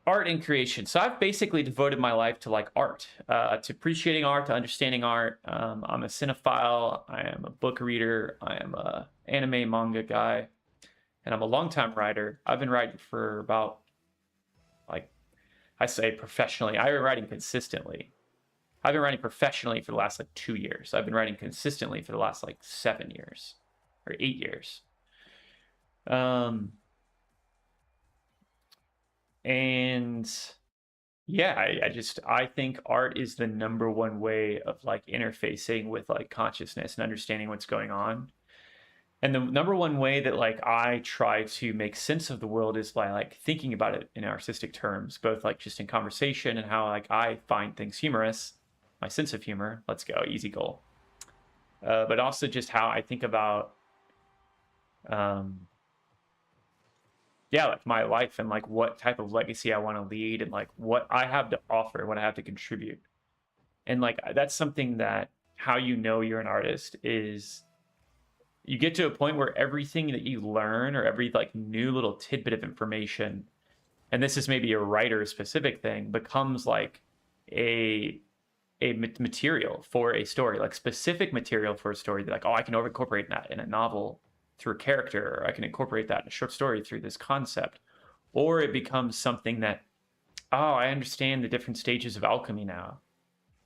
Art and creation. So I've basically devoted my life to like art, to appreciating art, to understanding art. I'm a cinephile. I am a book reader. I am a anime manga guy, and I'm a longtime writer. I've been writing for about, like, I say professionally. I've been writing consistently. I've been writing professionally for the last like 2 years. I've been writing consistently for the last like 7 years or 8 years. And yeah, I think art is the #1 way of like interfacing with like consciousness and understanding what's going on. And the #1 way that like I try to make sense of the world is by like thinking about it in artistic terms, both like just in conversation and how like I find things humorous, my sense of humor. Let's go, easy goal. But also just how I think about yeah, like my life and like what type of legacy I want to lead and like what I have to offer, what I have to contribute. And like that's something that how you know you're an artist is you get to a point where everything that you learn or every like new little tidbit of information, and this is maybe a writer specific thing, becomes like a material for a story, like specific material for a story that like, oh, I can incorporate that in a novel through a character, or I can incorporate that in a short story through this concept, Or it becomes something that, oh, I understand the different stages of alchemy now.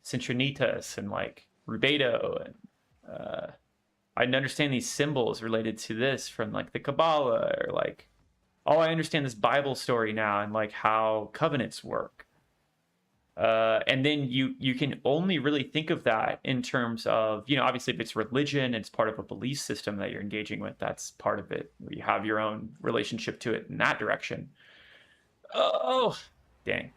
Centronitas and like rubedo, and I understand these symbols related to this from like the Kabbalah, or like, oh, I understand this Bible story now and like how covenants work. And then you can only really think of that in terms of, obviously if it's religion, it's part of a belief system that you're engaging with. That's part of it. You have your own relationship to it in that direction. Oh, dang.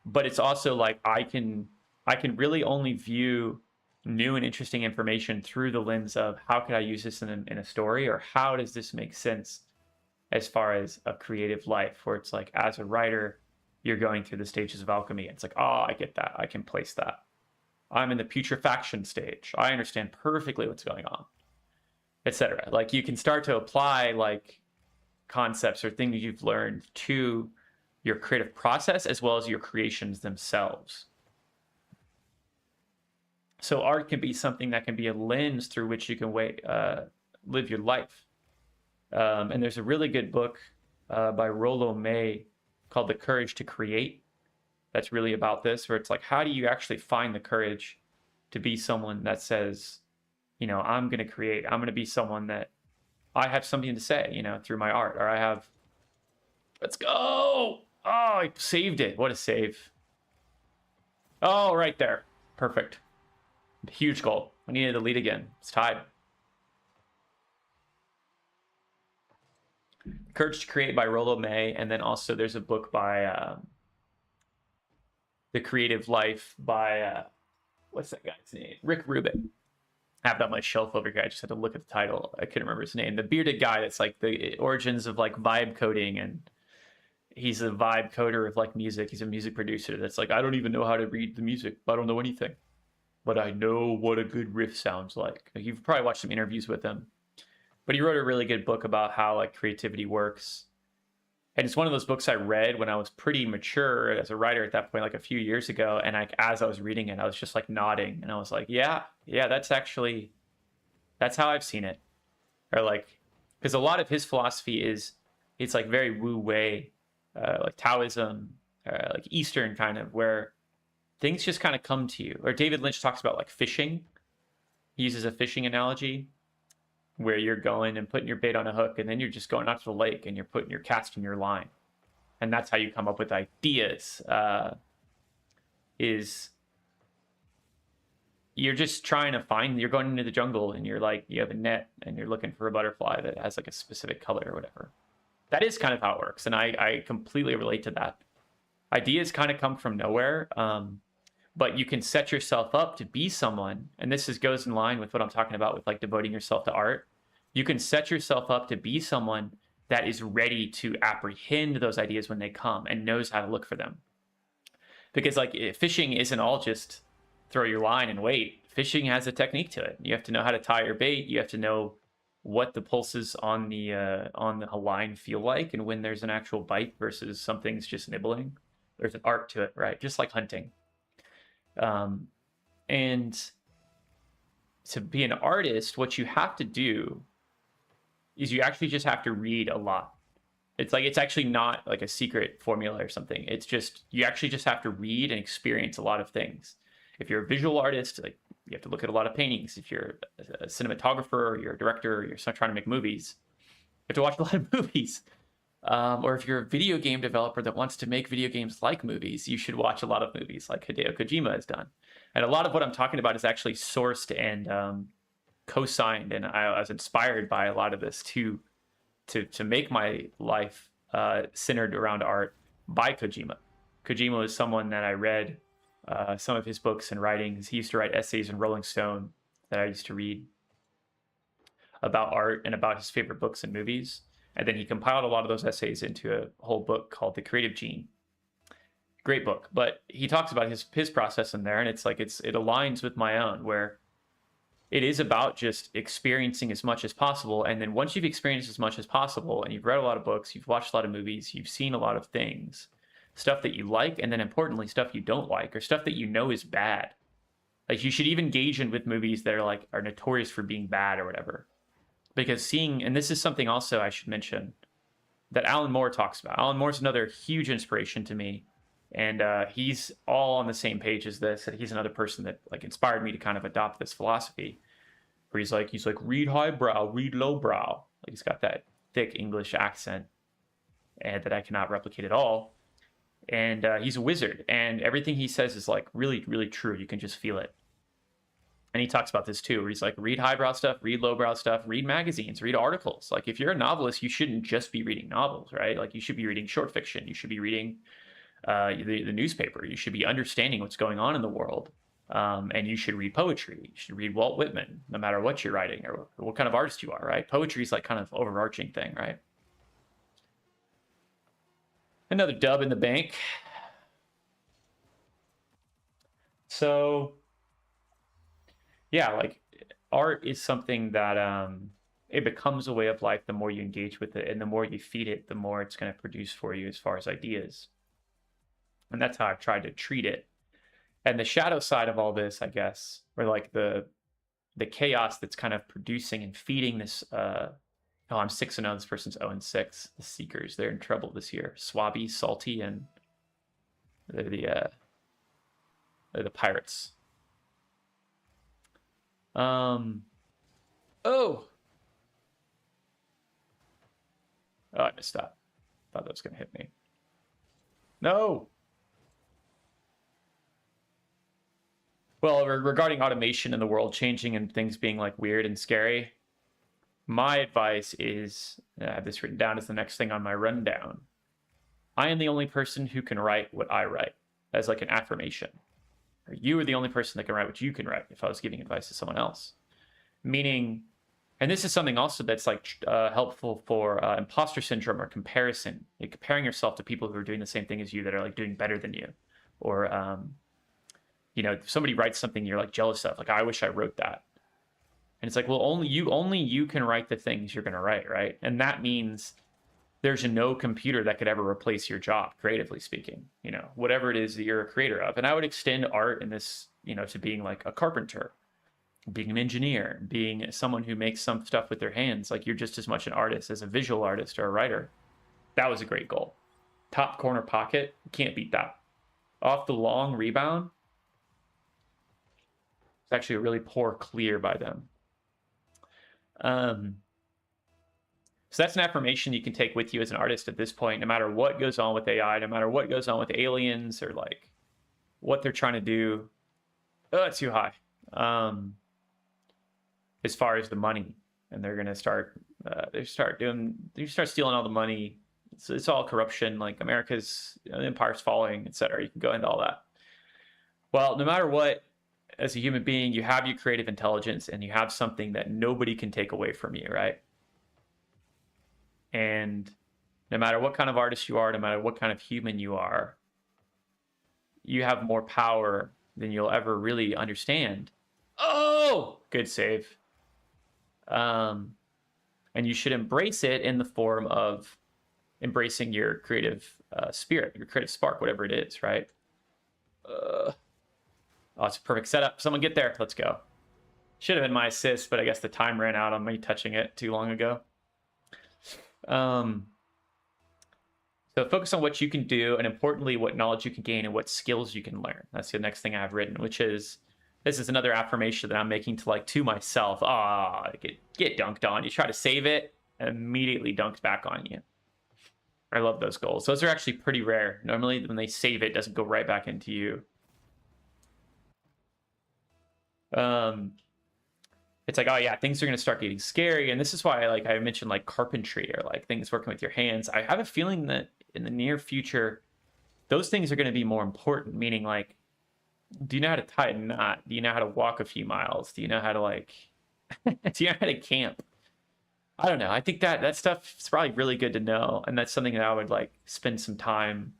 But it's also like I can really only view new and interesting information through the lens of how could I use this in a story, or how does this make sense as far as a creative life, where it's like, as a writer, you're going through the stages of alchemy. It's like, oh, I get that. I can place that. I'm in the putrefaction stage. I understand perfectly what's going on, etc. Like you can start to apply like concepts or things you've learned to your creative process as well as your creations themselves. So art can be something that can be a lens through which you can live your life. And there's a really good book by Rollo May called The Courage to Create that's really about this, where it's like, how do you actually find the courage to be someone that says, I'm going to create, I'm going to be someone that I have something to say, through my art, or I have, let's go. Oh, I saved it. What a save. Oh, right there. Perfect. Huge goal. I needed to lead again. It's tied. Courage to Create by Rollo May. And then also there's a book by The Creative Life by, what's that guy's name? Rick Rubin. I have that on my shelf over here. I just had to look at the title. I couldn't remember his name. The bearded guy that's like the origins of like vibe coding, and he's a vibe coder of like music. He's a music producer that's like, I don't even know how to read the music. I don't know anything, but I know what a good riff sounds like. You've probably watched some interviews with him, but he wrote a really good book about how like creativity works. And it's one of those books I read when I was pretty mature as a writer at that point, like a few years ago. And as I was reading it, I was just like nodding, and I was like, yeah, that's how I've seen it. Or like, because a lot of his philosophy it's like very Wu Wei, like Taoism, like Eastern kind of, where things just kind of come to you. Or David Lynch talks about like fishing. He uses a fishing analogy where you're going and putting your bait on a hook, and then you're just going out to the lake and you're putting your cast in your line. And that's how you come up with ideas, is you're just trying to you're going into the jungle and you're like, you have a net and you're looking for a butterfly that has like a specific color or whatever. That is kind of how it works. And I completely relate to that. Ideas kind of come from nowhere. But you can set yourself up to be someone, and this goes in line with what I'm talking about with like devoting yourself to art. You can set yourself up to be someone that is ready to apprehend those ideas when they come and knows how to look for them. Because like fishing isn't all just throw your line and wait. Fishing has a technique to it. You have to know how to tie your bait. You have to know what the pulses on the line feel like, and when there's an actual bite versus something's just nibbling. There's an art to it, right? Just like hunting. And to be an artist, what you have to do is you actually just have to read a lot. It's actually not like a secret formula or something. It's just, you actually just have to read and experience a lot of things. If you're a visual artist, like you have to look at a lot of paintings. If you're a cinematographer, or you're a director, or you're trying to make movies, you have to watch a lot of movies. Or if you're a video game developer that wants to make video games like movies, you should watch a lot of movies like Hideo Kojima has done. And a lot of what I'm talking about is actually sourced and co-signed, and I was inspired by a lot of this to make my life centered around art by Kojima. Kojima was someone that I read some of his books and writings. He used to write essays in Rolling Stone that I used to read about art and about his favorite books and movies. And then he compiled a lot of those essays into a whole book called The Creative Gene. Great book. But he talks about his process in there, and it's like it aligns with my own, where it is about just experiencing as much as possible. And then once you've experienced as much as possible, and you've read a lot of books, you've watched a lot of movies, you've seen a lot of things, stuff that you like, and then importantly, stuff you don't like, or stuff that you know is bad. Like you should even engage in with movies that are notorious for being bad or whatever. Because seeing, and this is something also I should mention that Alan Moore talks about. Alan Moore's another huge inspiration to me, and he's all on the same page as this. And he's another person that like inspired me to kind of adopt this philosophy, where he's like read highbrow, read lowbrow. Like he's got that thick English accent, and that I cannot replicate at all. And he's a wizard, and everything he says is like really, really true. You can just feel it. And he talks about this too, where he's like, read highbrow stuff, read lowbrow stuff, read magazines, read articles. Like if you're a novelist, you shouldn't just be reading novels, right? Like you should be reading short fiction. You should be reading the newspaper. You should be understanding what's going on in the world. And you should read poetry. You should read Walt Whitman, no matter what you're writing or what kind of artist you are, right? Poetry is like kind of overarching thing, right? Another dub in the bank. So yeah, like art is something that it becomes a way of life the more you engage with it, and the more you feed it, the more it's going to produce for you as far as ideas. And that's how I've tried to treat it. And the shadow side of all this, I guess, or like the chaos that's kind of producing and feeding this. Oh, I'm 6-0. This person's 0-6. The Seekers, they're in trouble this year. Swabby, Salty, and they're the Pirates. Oh, I missed that. Thought that was gonna hit me. No. Well, regarding automation in the world changing and things being like weird and scary, my advice is, I have this written down as the next thing on my rundown. I am the only person who can write what I write, as like an affirmation. Or you are the only person that can write what you can write if I was giving advice to someone else. Meaning, and this is something also that's like helpful for imposter syndrome or comparison. Like comparing yourself to people who are doing the same thing as you that are like doing better than you. Or, you know, if somebody writes something you're like jealous of, like, I wish I wrote that. And it's like, well, only you can write the things you're going to write, right? And that means there's no computer that could ever replace your job, creatively speaking, you know, whatever it is that you're a creator of. And I would extend art in this, you know, to being like a carpenter, being an engineer, being someone who makes some stuff with their hands. Like you're just as much an artist as a visual artist or a writer. That was a great goal. Top corner pocket, can't beat that. Off the long rebound, it's actually a really poor clear by them. So that's an affirmation you can take with you as an artist at this point, no matter what goes on with AI, no matter what goes on with aliens or like what they're trying to do. Oh, it's too high. As far as the money, and they're going to start, they start stealing all the money. It's all corruption. Like America's empire's falling, etc. You can go into all that. Well, no matter what, as a human being, you have your creative intelligence and you have something that nobody can take away from you, right? And no matter what kind of artist you are, no matter what kind of human you are, you have more power than you'll ever really understand. Oh, good save. And you should embrace it in the form of embracing your creative spirit, your creative spark, whatever it is, right? Oh, it's a perfect setup. Someone get there. Let's go. Should have been my assist, but I guess the time ran out on me touching it too long ago. So focus on what you can do, and importantly, what knowledge you can gain and what skills you can learn. That's the next thing I have written, which is, this is another affirmation that I'm making to myself. Get dunked on. You try to save it, and immediately dunked back on you. I love those goals. Those are actually pretty rare. Normally, when they save it, doesn't go right back into you. It's like, oh yeah, things are going to start getting scary. And this is why I mentioned like carpentry or like things working with your hands. I have a feeling that in the near future, those things are going to be more important, meaning like, do you know how to tie a knot? Do you know how to walk a few miles? Do you know how to like, do you know how to camp? I don't know. I think that stuff is probably really good to know. And that's something that I would like spend some time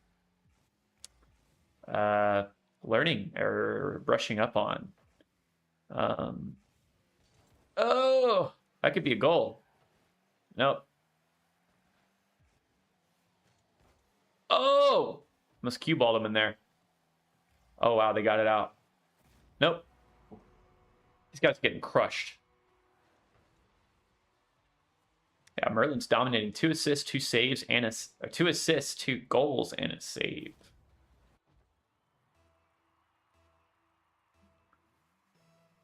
learning or brushing up on. Oh, that could be a goal. Nope. Oh, must cue balled him in there. Oh, wow, they got it out. Nope. These guys are getting crushed. Yeah, Merlin's dominating. 2 assists, 2 saves, and 2 assists, 2 goals, and a save.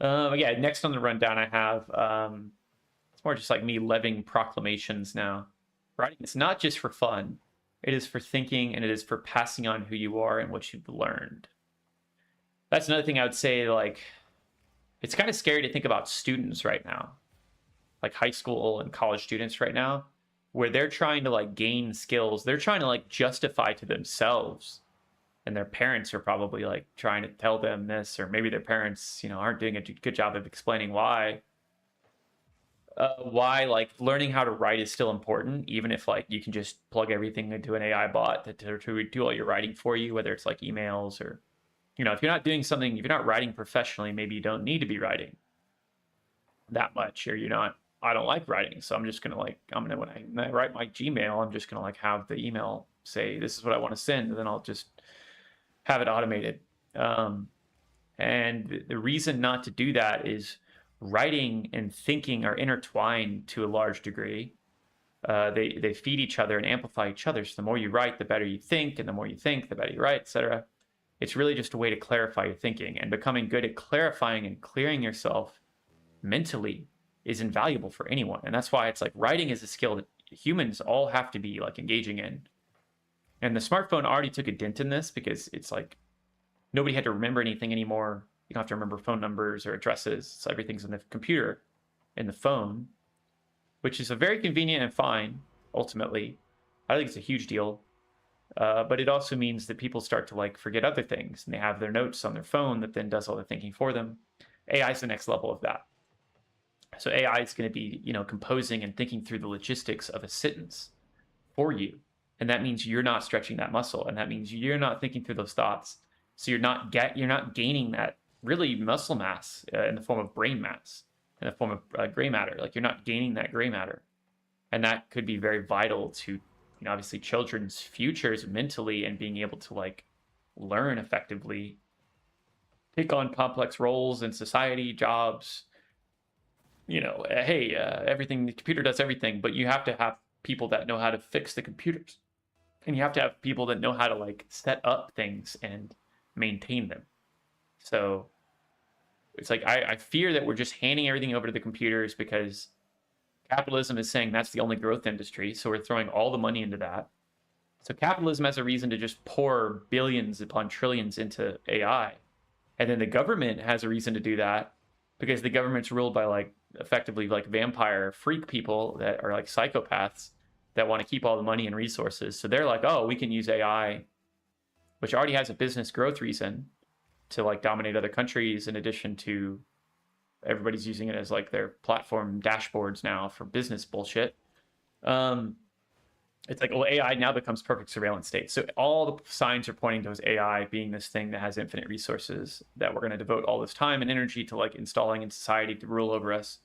Yeah, next on the rundown I have, it's more just like me levying proclamations now. Writing is not just for fun. It is for thinking, and it is for passing on who you are and what you've learned. That's another thing I would say, like, it's kind of scary to think about students right now, like high school and college students right now, where they're trying to like gain skills. They're trying to like justify to themselves, and their parents are probably like trying to tell them this, or maybe their parents, aren't doing a good job of explaining why like learning how to write is still important, even if like you can just plug everything into an AI bot to do all your writing for you, whether it's like emails or, if you're not doing something, if you're not writing professionally, maybe you don't need to be writing that much, or I don't like writing, so I'm just gonna when I write my Gmail, I'm just gonna like have the email say this is what I want to send, and then I'll just have it automated. And the reason not to do that is writing and thinking are intertwined to a large degree. They feed each other and amplify each other. So the more you write, the better you think, and the more you think, the better you write, etc. It's really just a way to clarify your thinking, and becoming good at clarifying and clearing yourself mentally is invaluable for anyone. And that's why it's like writing is a skill that humans all have to be like engaging in. And the smartphone already took a dent in this, because it's like nobody had to remember anything anymore. You don't have to remember phone numbers or addresses. So everything's in the computer, in the phone, which is a very convenient and fine, ultimately. I think it's a huge deal. But it also means that people start to like forget other things, and they have their notes on their phone that then does all the thinking for them. AI is the next level of that. So AI is going to be, composing and thinking through the logistics of a sentence for you. And that means you're not stretching that muscle, and that means you're not thinking through those thoughts. So you're not gaining that really muscle mass in the form of brain mass, in the form of gray matter. Like, you're not gaining that gray matter, and that could be very vital to, obviously children's futures mentally, and being able to like learn effectively, take on complex roles in society, jobs. Everything, the computer does everything, but you have to have people that know how to fix the computers, and you have to have people that know how to like set up things and maintain them. So it's like I fear that we're just handing everything over to the computers, because capitalism is saying that's the only growth industry, so we're throwing all the money into that. So capitalism has a reason to just pour billions upon trillions into AI, and then the government has a reason to do that, because the government's ruled by like effectively like vampire freak people that are like psychopaths that want to keep all the money and resources. So they're like, oh, we can use AI, which already has a business growth reason, to like dominate other countries, in addition to everybody's using it as like their platform dashboards now for business bullshit. It's like, well, AI now becomes perfect surveillance state. So all the signs are pointing towards AI being this thing that has infinite resources that we're going to devote all this time and energy to like installing in society to rule over us.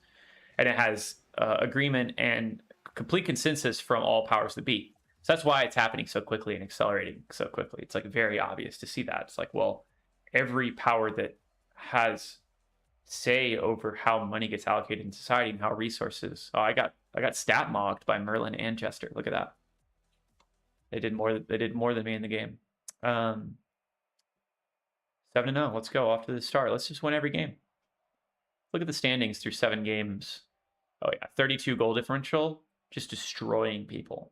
And it has agreement and complete consensus from all powers that be. So that's why it's happening so quickly and accelerating so quickly. It's like very obvious to see that. It's like, well, every power that has say over how money gets allocated in society and how resources. Oh, I got stat mocked by Merlin and Chester. Look at that. They did more than me in the game. 7-0. Let's go off to the start. Let's just win every game. Look at the standings through 7 games. Oh yeah, 32 goal differential, just destroying people.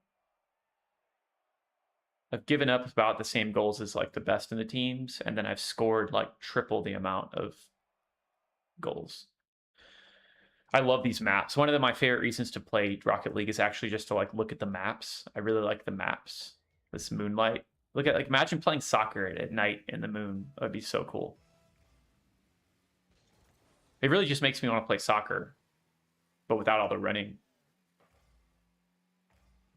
I've given up about the same goals as like the best in the teams, and then I've scored like triple the amount of goals. I love these maps. One of my favorite reasons to play Rocket League is actually just to like look at the maps. I really like the maps. This moonlight. Look at, like, imagine playing soccer at night in the moon. That would be so cool. It really just makes me want to play soccer, but without all the running.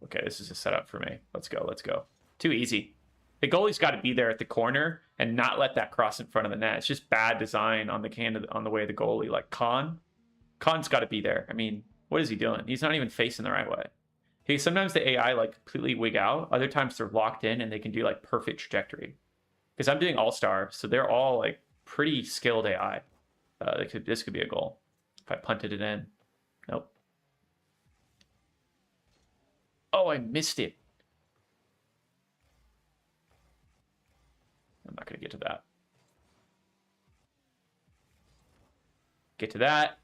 Okay, this is a setup for me. Let's go, let's go. Too easy. The goalie's got to be there at the corner and not let that cross in front of the net. It's just bad design on the way of the goalie. Like Khan's got to be there. I mean, what is he doing? He's not even facing the right way. Hey, sometimes the AI like completely wig out. Other times they're locked in and they can do like perfect trajectory. Because I'm doing all-star, so they're all like pretty skilled AI. This could be a goal if I punted it in. Nope. Oh, I missed it. I'm not going to get to that. Get to that.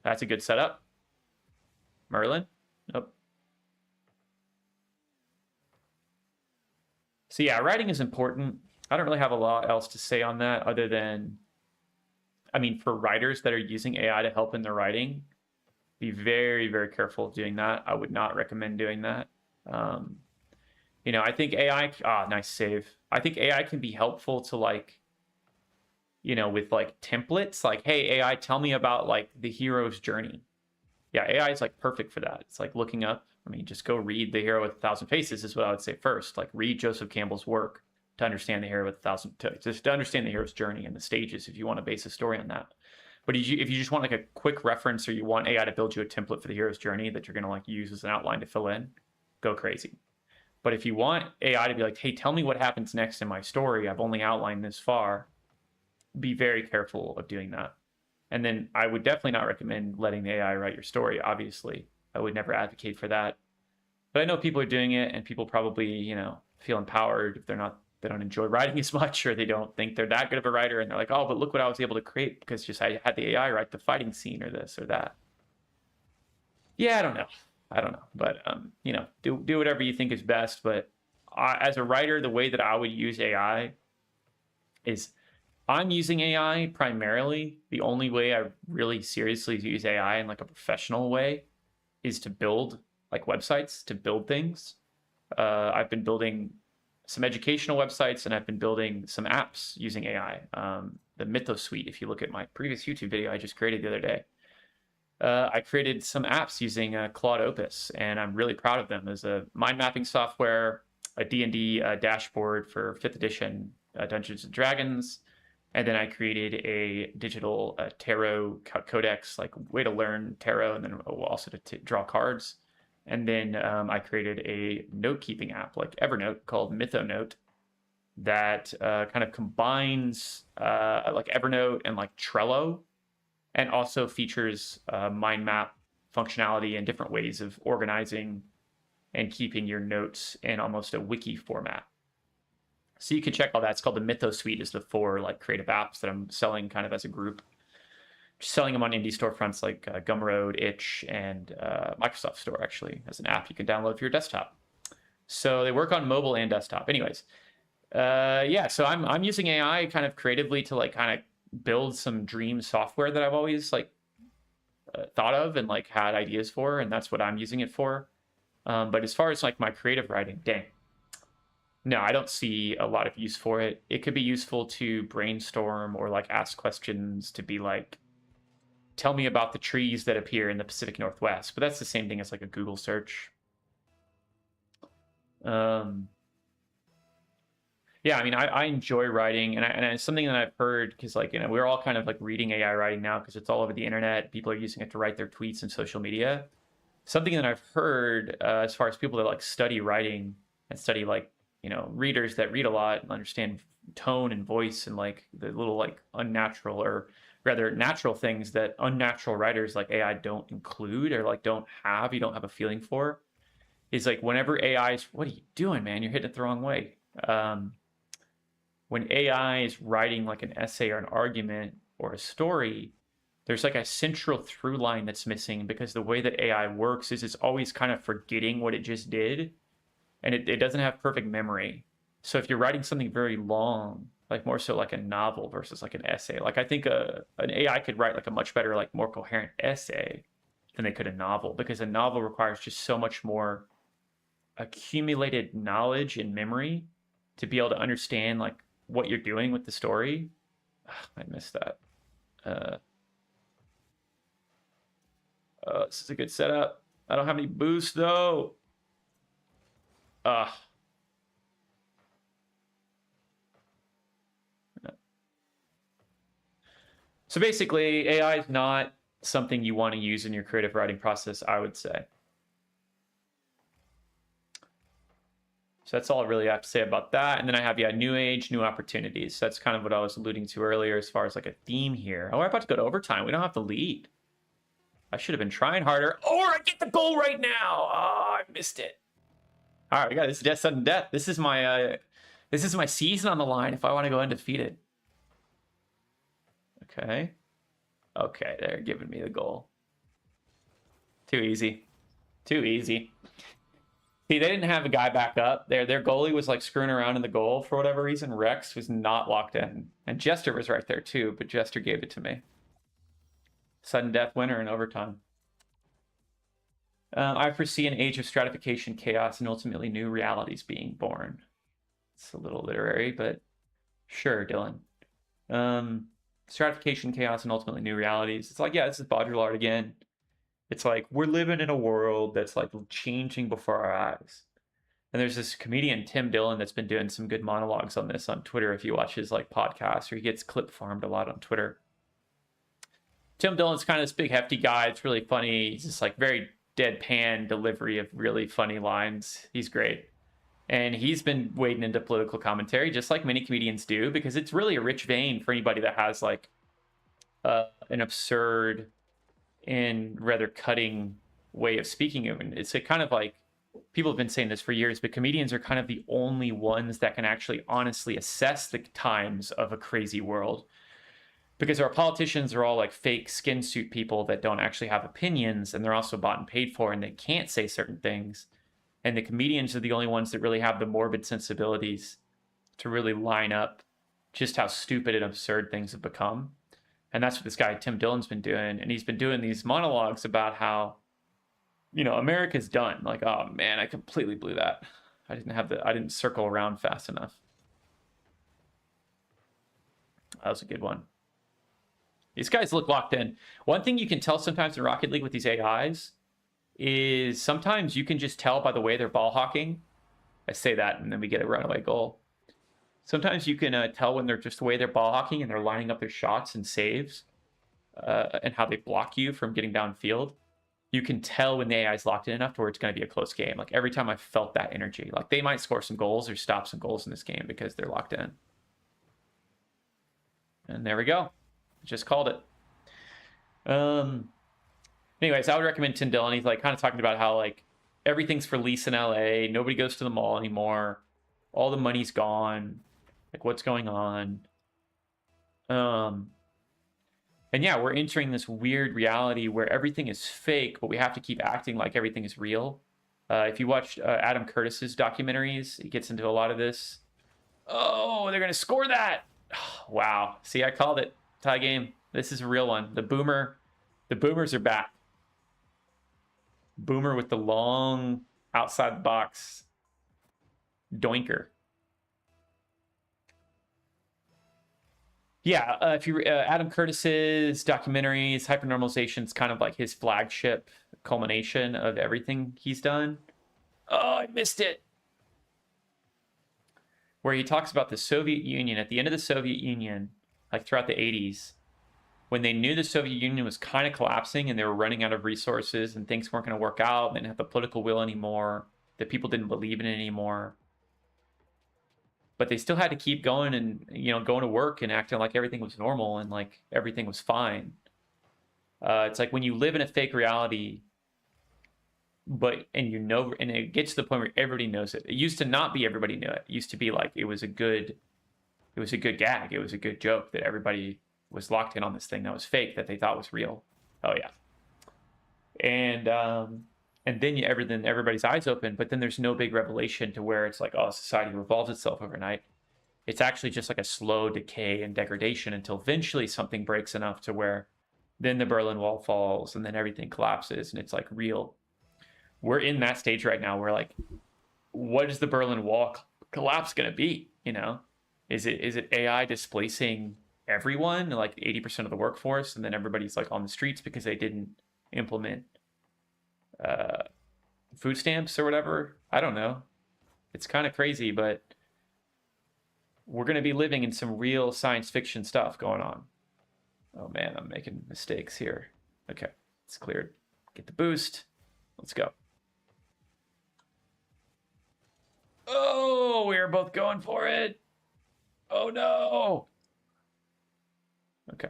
That's a good setup. Merlin. Nope. So yeah, writing is important. I don't really have a lot else to say on that other than, I mean, for writers that are using AI to help in their writing, be very, very careful of doing that. I would not recommend doing that. You know, I think AI, nice save. I think AI can be helpful to like, you know, with like templates, like, hey, AI, tell me about like the hero's journey. Yeah, AI is like perfect for that. It's like looking up. I mean, just go read The Hero with a Thousand Faces is what I would say first. Like read Joseph Campbell's work to understand the hero with a thousand, just to understand the hero's journey and the stages if you want to base a story on that. But if you just want like a quick reference or you want AI to build you a template for the hero's journey that you're going to like use as an outline to fill in, go crazy. But if you want AI to be like, hey, tell me what happens next in my story, I've only outlined this far, be very careful of doing that. And then I would definitely not recommend letting the AI write your story, obviously. I would never advocate for that. But I know people are doing it and people probably, you know, feel empowered if they don't enjoy writing as much or they don't think they're that good of a writer and they're like, oh, but look what I was able to create because just I had the AI write the fighting scene or this or that. Yeah, I don't know. But you know, do whatever you think is best. But as a writer, the way that I would use AI is I'm using AI primarily. The only way I really seriously use AI in like a professional way is to build like websites, to build things. I've been building some educational websites and I've been building some apps using AI. The Mythos suite, if you look at my previous YouTube video I just created the other day, I created some apps using Claude Opus, and I'm really proud of them. As a mind mapping software, a D&D dashboard for 5th edition Dungeons and Dragons, and then I created a digital tarot codex, like way to learn tarot, and then also to draw cards. And then I created a note-keeping app like Evernote called MythoNote that kind of combines like Evernote and like Trello, and also features mind map functionality and different ways of organizing and keeping your notes in almost a wiki format. So you can check all that. It's called the Mythos Suite. Is the 4 like creative apps that I'm selling kind of as a group. Selling them on indie storefronts like Gumroad, Itch, and Microsoft Store, actually, as an app you can download for your desktop. So they work on mobile and desktop. Anyways, yeah, so I'm using AI kind of creatively to like kind of build some dream software that I've always like thought of and like had ideas for, and that's what I'm using it for. But as far as like my creative writing, dang, no, I don't see a lot of use for it. It could be useful to brainstorm or like ask questions to be like, tell me about the trees that appear in the Pacific Northwest, but that's the same thing as like a Google search. Yeah, I mean, I enjoy writing, and it's something that I've heard because, like, you know, we're all kind of like reading AI writing now because it's all over the internet. People are using it to write their tweets and social media. Something that I've heard as far as people that like study writing and study like, you know, readers that read a lot and understand tone and voice and like the little like unnatural or rather natural things that unnatural writers like AI don't include or like don't have, you don't have a feeling for, is like whenever AI is, what are you doing, man? You're hitting it the wrong way. When AI is writing like an essay or an argument or a story, there's like a central through line that's missing because the way that AI works is it's always kind of forgetting what it just did, and it doesn't have perfect memory. So if you're writing something very long, like more so like a novel versus like an essay, like I think an AI could write like a much better, like more coherent essay than they could a novel, because a novel requires just so much more accumulated knowledge and memory to be able to understand like what you're doing with the story. I missed that. This is a good setup. I don't have any boost though. So basically, AI is not something you want to use in your creative writing process, I would say. So that's all I really have to say about that. And then I have, yeah, new age, new opportunities. So that's kind of what I was alluding to earlier as far as like a theme here. Oh, we're about to go to overtime. We don't have to lead. I should have been trying harder. Or I get the goal right now. Oh, I missed it. All right, we got this death, sudden death. This is my season on the line if I want to go undefeated. Okay. Okay, they're giving me the goal. Too easy. Too easy. See, they didn't have a guy back up. Their goalie was like screwing around in the goal for whatever reason. Rex was not locked in. And Jester was right there too, but Jester gave it to me. Sudden death winner in overtime. I foresee an age of stratification, chaos, and ultimately new realities being born. It's a little literary, but sure, Dylan. Stratification, chaos, and ultimately new realities. It's like, yeah, this is Baudrillard again. It's like, we're living in a world that's like changing before our eyes. And there's this comedian, Tim Dillon, that's been doing some good monologues on this on Twitter. If you watch his like podcast, or he gets clip farmed a lot on Twitter. Tim Dillon's kind of this big hefty guy. It's really funny. He's just like very deadpan delivery of really funny lines. He's great. And he's been wading into political commentary, just like many comedians do, because it's really a rich vein for anybody that has like an absurd and rather cutting way of speaking. And it's a kind of like, people have been saying this for years, but comedians are kind of the only ones that can actually honestly assess the times of a crazy world. Because our politicians are all like fake skin suit people that don't actually have opinions, and they're also bought and paid for, and they can't say certain things. And the comedians are the only ones that really have the morbid sensibilities to really line up just how stupid and absurd things have become. And that's what this guy, Tim Dillon's been doing. And he's been doing these monologues about how, you know, America's done. Like, oh man, I completely blew that. I didn't circle around fast enough. That was a good one. These guys look locked in. One thing you can tell sometimes in Rocket League with these AIs is sometimes you can just tell by the way they're ball hawking. I say that and then we get a runaway goal. Sometimes you can tell when they're just the way they're ball hawking and they're lining up their shots and saves and how they block you from getting downfield. You can tell when the AI is locked in enough to where it's going to be a close game. Like every time I felt that energy, like they might score some goals or stop some goals in this game because they're locked in. And there we go. Just called it. Anyways, I would recommend Tim Dillon. He's like kind of talking about how like everything's for lease in LA. Nobody goes to the mall anymore. All the money's gone. Like what's going on? And yeah, we're entering this weird reality where everything is fake, but we have to keep acting like everything is real. If you watch Adam Curtis's documentaries, he gets into a lot of this. Oh, they're gonna score that! Wow. See, I called it. Tie game. This is a real one. The boomers are back. Boomer with the long outside the box doinker. Yeah, if you Adam Curtis's documentaries, hypernormalization is kind of like his flagship culmination of everything he's done. Oh, I missed it. Where he talks about the Soviet Union at the end of the Soviet Union, like throughout the 80s, when they knew the Soviet Union was kind of collapsing and they were running out of resources and things weren't going to work out, they didn't have the political will anymore, that people didn't believe in it anymore. But they still had to keep going and, you know, going to work and acting like everything was normal and like everything was fine. It's like when you live in a fake reality, and it gets to the point where everybody knows it. It used to not be everybody knew it. It used to be like it was a good gag. It was a good joke that everybody was locked in on this thing that was fake that they thought was real. Oh yeah. And then everybody's eyes open, but then there's no big revelation to where it's like, oh, society revolves itself overnight. It's actually just like a slow decay and degradation until eventually something breaks enough to where then the Berlin Wall falls and then everything collapses and it's like real. We're in that stage right now where like, what is the Berlin Wall collapse going to be? You know, is it AI displacing everyone, like 80% of the workforce, and then everybody's like on the streets because they didn't implement food stamps or whatever? I don't know. It's kind of crazy, but we're going to be living in some real science fiction stuff going on. Oh man, I'm making mistakes here. Okay, it's cleared. Get the boost. Let's go. Oh, we are both going for it. Oh no. Okay.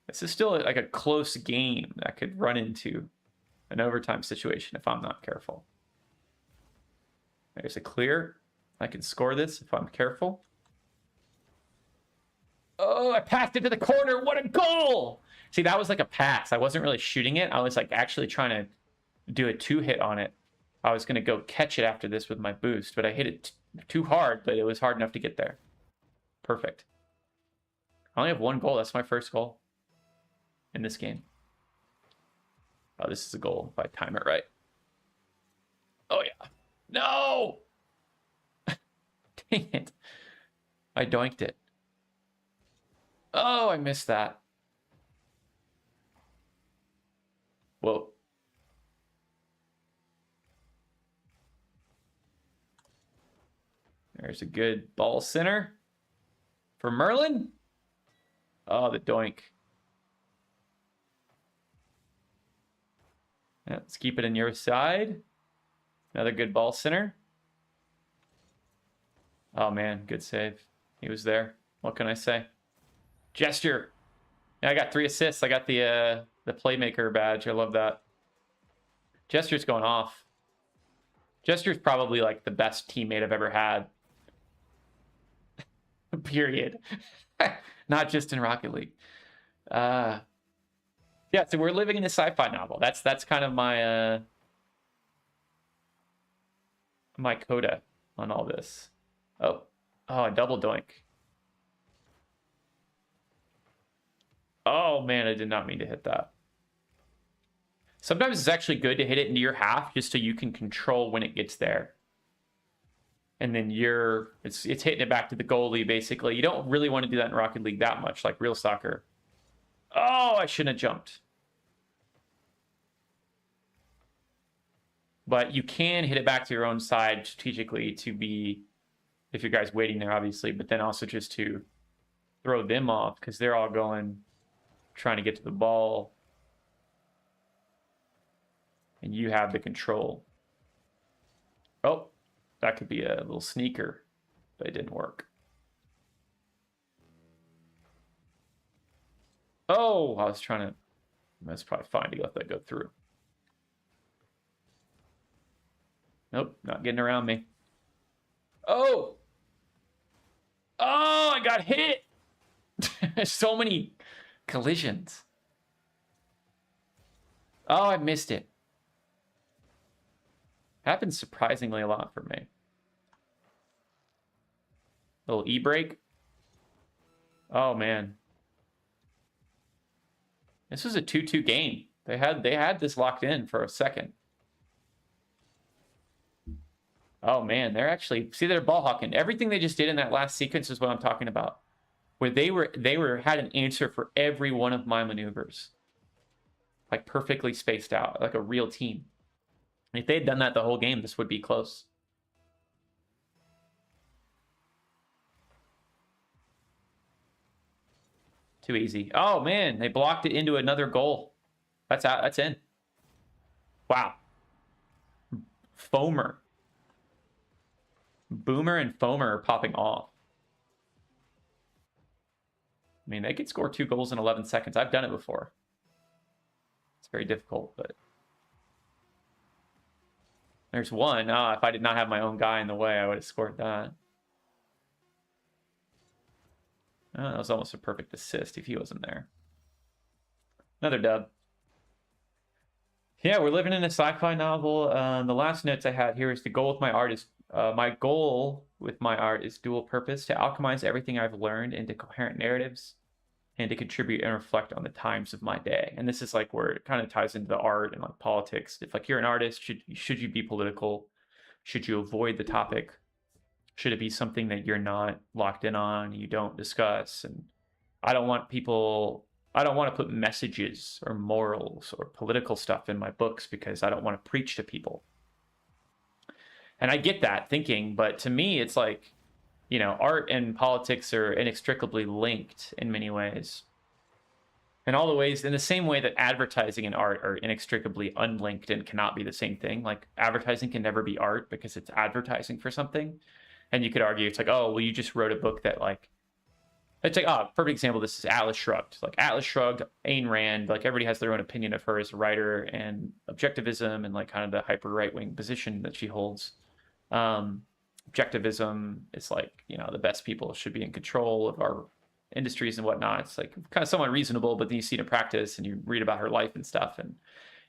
This is still like a close game that could run into an overtime situation if I'm not careful. There's a clear. I can score this if I'm careful. Oh, I passed it to the corner. What a goal! See, that was like a pass. I wasn't really shooting it. I was like actually trying to do a 2-hit on it. I was going to go catch it after this with my boost, but I hit it too hard, but it was hard enough to get there. Perfect. I only have 1 goal. That's my first goal in this game. Oh, this is a goal if I time it right. Oh, yeah. No! Dang it. I doinked it. Oh, I missed that. Whoa. There's a good ball center for Merlin. Oh, the doink. Yeah, let's keep it in your side. Another good ball center. Oh, man, good save. He was there. What can I say? Gesture. Yeah, I got 3 assists. I got the playmaker badge. I love that. Gesture's going off. Gesture's probably like the best teammate I've ever had. Period. Not just in Rocket League. Yeah, so we're living in a sci-fi novel. That's kind of my my coda on all this. Oh, a double doink. Oh man, I did not mean to hit that. Sometimes it's actually good to hit it into your half just so you can control when it gets there. And then it's hitting it back to the goalie, basically. You don't really want to do that in Rocket League that much, like real soccer. Oh, I shouldn't have jumped. But you can hit it back to your own side strategically to be, if your guy's waiting there, obviously, but then also just to throw them off because they're all going, trying to get to the ball. And you have the control. Oh, that could be a little sneaker, but it didn't work. Oh, I was trying to... That's probably fine to let that go through. Nope, not getting around me. Oh! Oh, I got hit! So many collisions. Oh, I missed it. Happens surprisingly a lot for me. Little e-brake. Oh, man. This was a 2-2 game. They had this locked in for a second. Oh man, they're actually, see, they're ball hawking. Everything they just did in that last sequence is what I'm talking about. Where they had an answer for every one of my maneuvers. Like perfectly spaced out, like a real team. If they had done that the whole game, this would be close. Too easy. Oh man, they blocked it into another goal. That's out. That's in. Wow. Foamer. Boomer and Foamer are popping off. I mean, they could score 2 goals in 11 seconds. I've done it before. It's very difficult, but... There's one. Ah, if I did not have my own guy in the way, I would have scored that. Oh, that was almost a perfect assist if he wasn't there. Another dub. Yeah, we're living in a sci-fi novel. The last notes I had here is the goal with my art is... my goal with my art is dual purpose, to alchemize everything I've learned into coherent narratives and to contribute and reflect on the times of my day. And this is like where it kind of ties into the art and like politics. If like you're an artist, should you be political? Should you avoid the topic? Should it be something that you're not locked in on, you don't discuss? And I don't want to put messages or morals or political stuff in my books because I don't want to preach to people. And I get that thinking, but to me, it's like, you know, art and politics are inextricably linked in many ways. In all the ways, in the same way that advertising and art are inextricably unlinked and cannot be the same thing. Like advertising can never be art because it's advertising for something. And you could argue it's like, oh, well, you just wrote a book that like It's like, perfect example. This is Atlas Shrugged. Like Atlas Shrugged, Ayn Rand. Like everybody has their own opinion of her as a writer and objectivism and like kind of the hyper right wing position that she holds. Objectivism is like, the best people should be in control of our industries and whatnot. It's like kind of somewhat reasonable, but then you see it in practice and you read about her life and stuff, and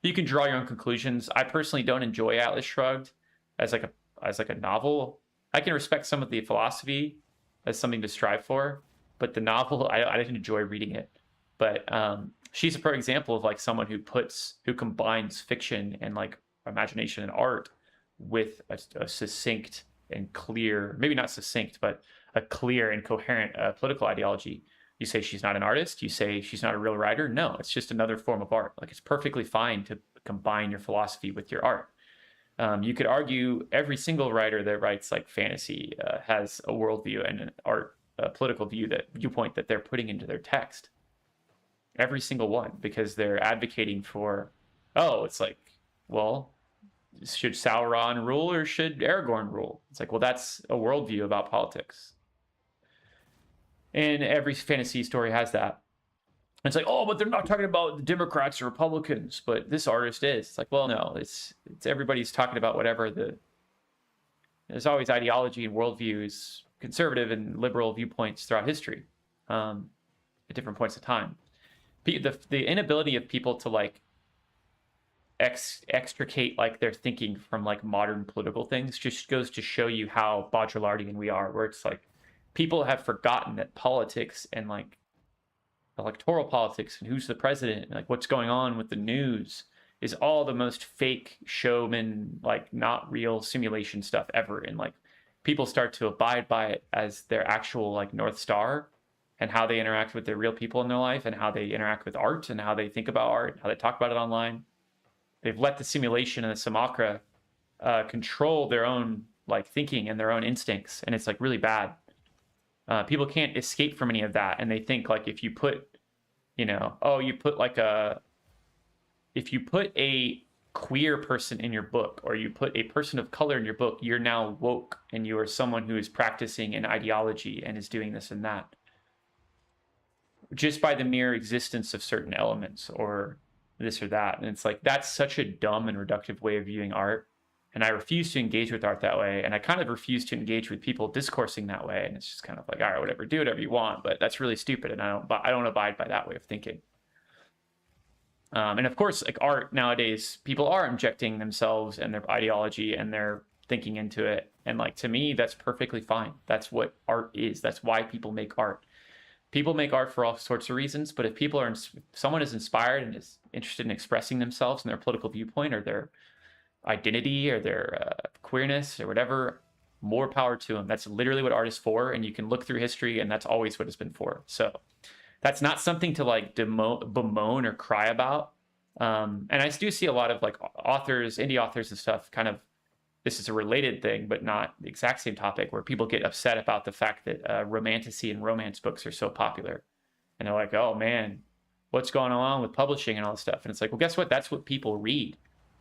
you can draw your own conclusions. I personally don't enjoy Atlas Shrugged as like a novel. I can respect some of the philosophy as something to strive for, but the novel, I didn't enjoy reading it. But she's a perfect example of like someone who combines fiction and like imagination and art with a succinct and clear, maybe not succinct, but a clear and coherent political ideology. You say she's not an artist, you say she's not a real writer. No, it's just another form of art. Like it's perfectly fine to combine your philosophy with your art. You could argue every single writer that writes like fantasy has a worldview and an art, political viewpoint that they're putting into their text. Every single one, because they're advocating for, it's like, well, should Sauron rule or should Aragorn rule? It's like, well, that's a worldview about politics. And every fantasy story has that. It's like, but they're not talking about the Democrats or Republicans, but this artist is. It's like, well, no, it's everybody's talking about whatever there's always ideology and worldviews, conservative and liberal viewpoints throughout history, at different points of time. The inability of people to like extricate like their thinking from like modern political things just goes to show you how Baudrillardian we are, where it's like people have forgotten that politics and like electoral politics and who's the president and like what's going on with the news is all the most fake showman, like not real simulation stuff ever. And like people start to abide by it as their actual like North Star, and how they interact with their real people in their life and how they interact with art and how they think about art, how they talk about it online. They've let the simulation and the simulacra control their own like thinking and their own instincts, and it's like really bad. People can't escape from any of that, and they think like if you put a queer person in your book, or you put a person of color in your book, you're now woke and you are someone who is practicing an ideology and is doing this and that, just by the mere existence of certain elements or this or that. And it's like, that's such a dumb and reductive way of viewing art. And I refuse to engage with art that way. And I kind of refuse to engage with people discoursing that way. And it's just kind of like, all right, whatever, do whatever you want. But that's really stupid. And I don't abide by that way of thinking. And of course, like art nowadays, people are injecting themselves and their ideology and their thinking into it. And like, to me, that's perfectly fine. That's what art is. That's why people make art. People make art for all sorts of reasons, but if someone is inspired and is interested in expressing themselves and their political viewpoint or their identity or their queerness or whatever, more power to them. That's literally what art is for, and you can look through history, and that's always what it's been for. So that's not something to like bemoan or cry about. And I do see a lot of like authors, indie authors and stuff, kind of, this is a related thing, but not the exact same topic, where people get upset about the fact that romantasy and romance books are so popular. And they're like, oh man, what's going on with publishing and all this stuff? And it's like, well, guess what? That's what people read.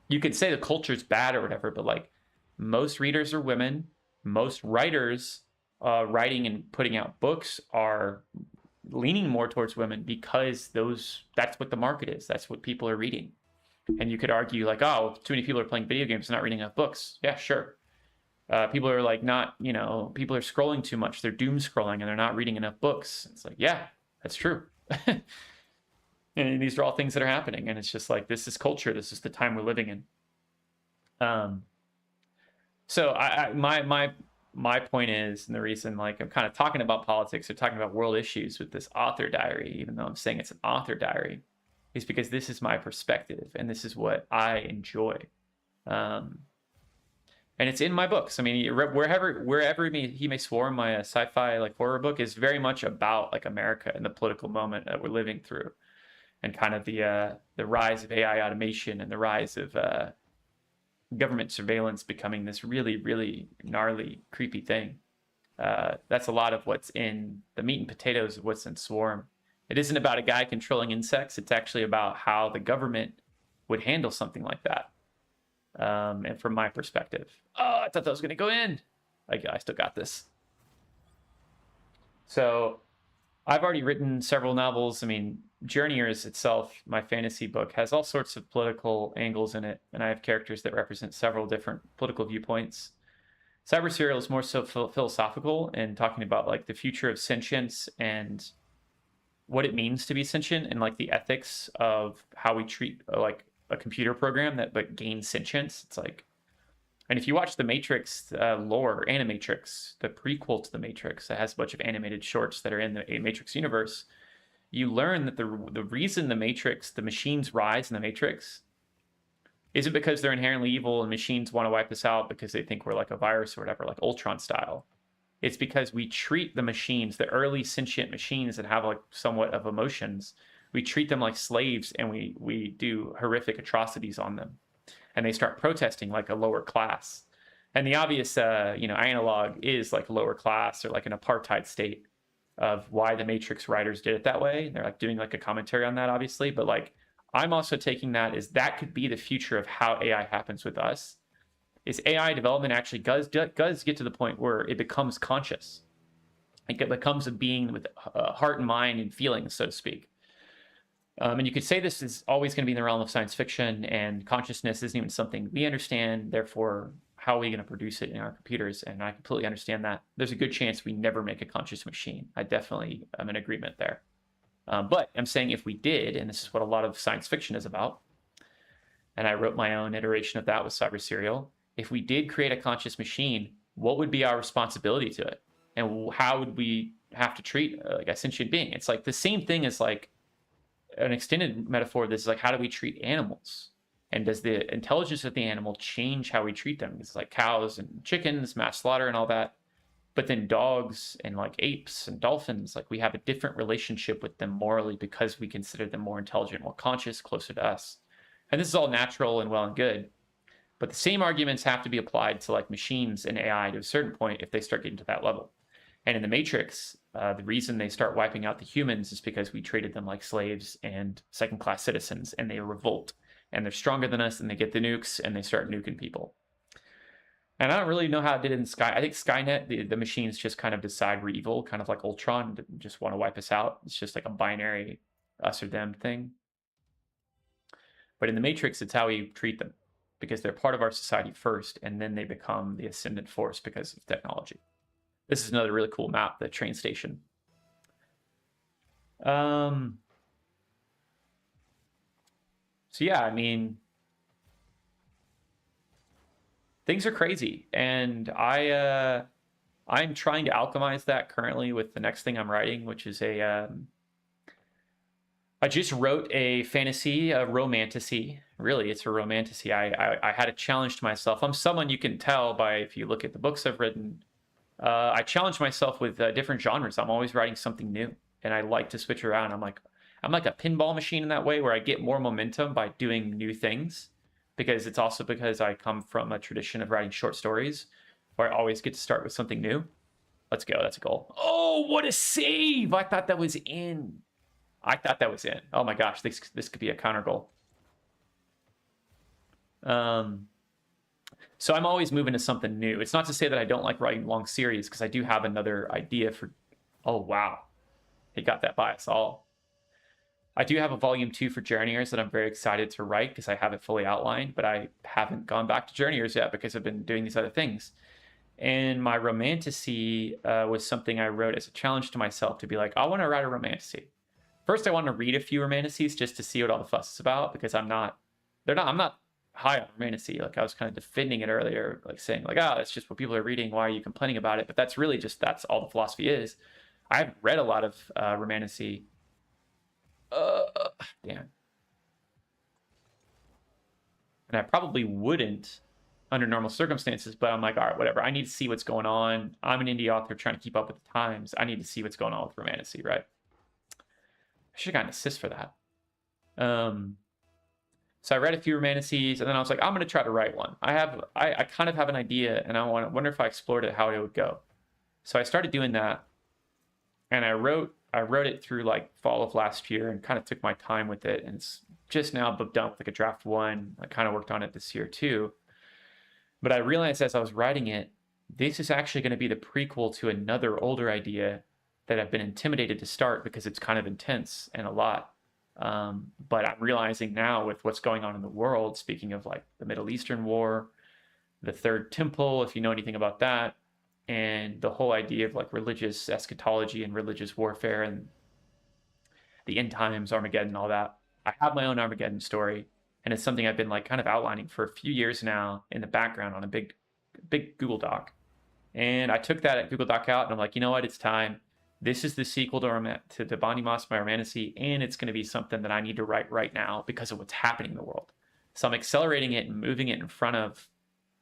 You could say the culture's bad or whatever, but like most readers are women. Most writers writing and putting out books are leaning more towards women because that's what the market is. That's what people are reading. And you could argue like, oh, too many people are playing video games and not reading enough books. Yeah, sure. People are like people are scrolling too much. They're doom scrolling and they're not reading enough books. It's like, yeah, that's true. And these are all things that are happening. And it's just like, this is culture. This is the time we're living in. So my point is, and the reason like I'm kind of talking about politics or talking about world issues with this author diary, even though I'm saying it's an author diary, is because this is my perspective and this is what I enjoy. And it's in my books. I mean, wherever he may swarm, my sci-fi like horror book is very much about like America and the political moment that we're living through, and kind of the rise of AI automation and the rise of government surveillance becoming this really, really gnarly, creepy thing. That's a lot of what's in the meat and potatoes of what's in Swarm. It isn't about a guy controlling insects. It's actually about how the government would handle something like that. And from my perspective, I thought that was going to go in. I still got this. So I've already written several novels. I mean, Journeyers itself, my fantasy book, has all sorts of political angles in it, and I have characters that represent several different political viewpoints. Cyber Serial is more so philosophical and talking about like the future of sentience and what it means to be sentient and like the ethics of how we treat like a computer program that but gains sentience. It's like, and if you watch the Matrix lore, Animatrix, the prequel to the Matrix that has a bunch of animated shorts that are in the Matrix universe, you learn that the reason the Matrix, the machines rise in the Matrix, isn't because they're inherently evil and machines want to wipe us out because they think we're like a virus or whatever, like Ultron style. It's because we treat the machines, the early sentient machines that have like somewhat of emotions, we treat them like slaves and we do horrific atrocities on them. And they start protesting like a lower class. And the obvious, analog is like lower class or like an apartheid state of why the Matrix writers did it that way. They're like doing like a commentary on that, obviously. But like, I'm also taking that as that could be the future of how AI happens with us. Is AI development actually does get to the point where it becomes conscious. It becomes a being with a heart and mind and feelings, so to speak. And you could say this is always going to be in the realm of science fiction, and consciousness isn't even something we understand. Therefore, how are we going to produce it in our computers? And I completely understand that. There's a good chance we never make a conscious machine. I definitely am in agreement there. But I'm saying if we did, and this is what a lot of science fiction is about, and I wrote my own iteration of that with Cyber Serial, if we did create a conscious machine, what would be our responsibility to it? And how would we have to treat like a sentient being? It's like the same thing as like an extended metaphor of this is like, how do we treat animals? And does the intelligence of the animal change how we treat them? It's like cows and chickens, mass slaughter and all that. But then dogs and like apes and dolphins, like we have a different relationship with them morally because we consider them more intelligent, more conscious, closer to us. And this is all natural and well and good. But the same arguments have to be applied to like machines and AI to a certain point if they start getting to that level. And in the Matrix, the reason they start wiping out the humans is because we treated them like slaves and second-class citizens, and they revolt. And they're stronger than us, and they get the nukes, and they start nuking people. And I don't really know how it did in Sky. I think Skynet, the machines just kind of decide we're evil, kind of like Ultron, just want to wipe us out. It's just like a binary us or them thing. But in the Matrix, it's how we treat them, because they're part of our society first, and then they become the ascendant force because of technology. This is another really cool map, the train station. So yeah, I mean, things are crazy, and I'm trying to alchemize that currently with the next thing I'm writing, which is I just wrote a fantasy, a romantasy. Really, it's a romantasy. I had a challenge to myself. I'm someone you can tell by if you look at the books I've written. I challenge myself with different genres. I'm always writing something new, and I like to switch around. I'm like a pinball machine in that way, where I get more momentum by doing new things, because it's also because I come from a tradition of writing short stories, where I always get to start with something new. Let's go. That's a goal. Oh, what a save! I thought that was in. Oh my gosh, this could be a counter goal. So I'm always moving to something new. It's not to say that I don't like writing long series, because I do have another idea for... Oh, wow. He got that by us all. I do have a volume 2 for Journeyers that I'm very excited to write, because I have it fully outlined, but I haven't gone back to Journeyers yet because I've been doing these other things. And my romantasy was something I wrote as a challenge to myself to be like, I want to write a romantasy. First, I want to read a few romantasies just to see what all the fuss is about, because I'm not high on romantasy. Like I was kind of defending it earlier, like saying like, oh, that's just what people are reading. Why are you complaining about it? But that's really just, that's all the philosophy is. I haven't read a lot of romantasy. Damn. And I probably wouldn't under normal circumstances, but I'm like, all right, whatever. I need to see what's going on. I'm an indie author trying to keep up with the times. I need to see what's going on with romantasy, right? I should have gotten an assist for that. So I read a few romantasies, and then I was like, I'm going to try to write one. I kind of have an idea, and I wonder if I explored it, how it would go. So I started doing that, and I wrote it through like fall of last year, and kind of took my time with it. And it's just now done with like a draft 1. I kind of worked on it this year too. But I realized as I was writing it, this is actually going to be the prequel to another older idea that I've been intimidated to start because it's kind of intense and a lot. But I'm realizing now with what's going on in the world, speaking of like the Middle Eastern war, the Third Temple, if you know anything about that, and the whole idea of like religious eschatology and religious warfare and the end times, Armageddon, all that. I have my own Armageddon story, and it's something I've been like kind of outlining for a few years now in the background on a big Google Doc. And I took that Google Doc out, and I'm like, you know what? It's time. This is the sequel to Bonnie Moss, My Romantasy, and it's going to be something that I need to write right now because of what's happening in the world. So I'm accelerating it and moving it in front of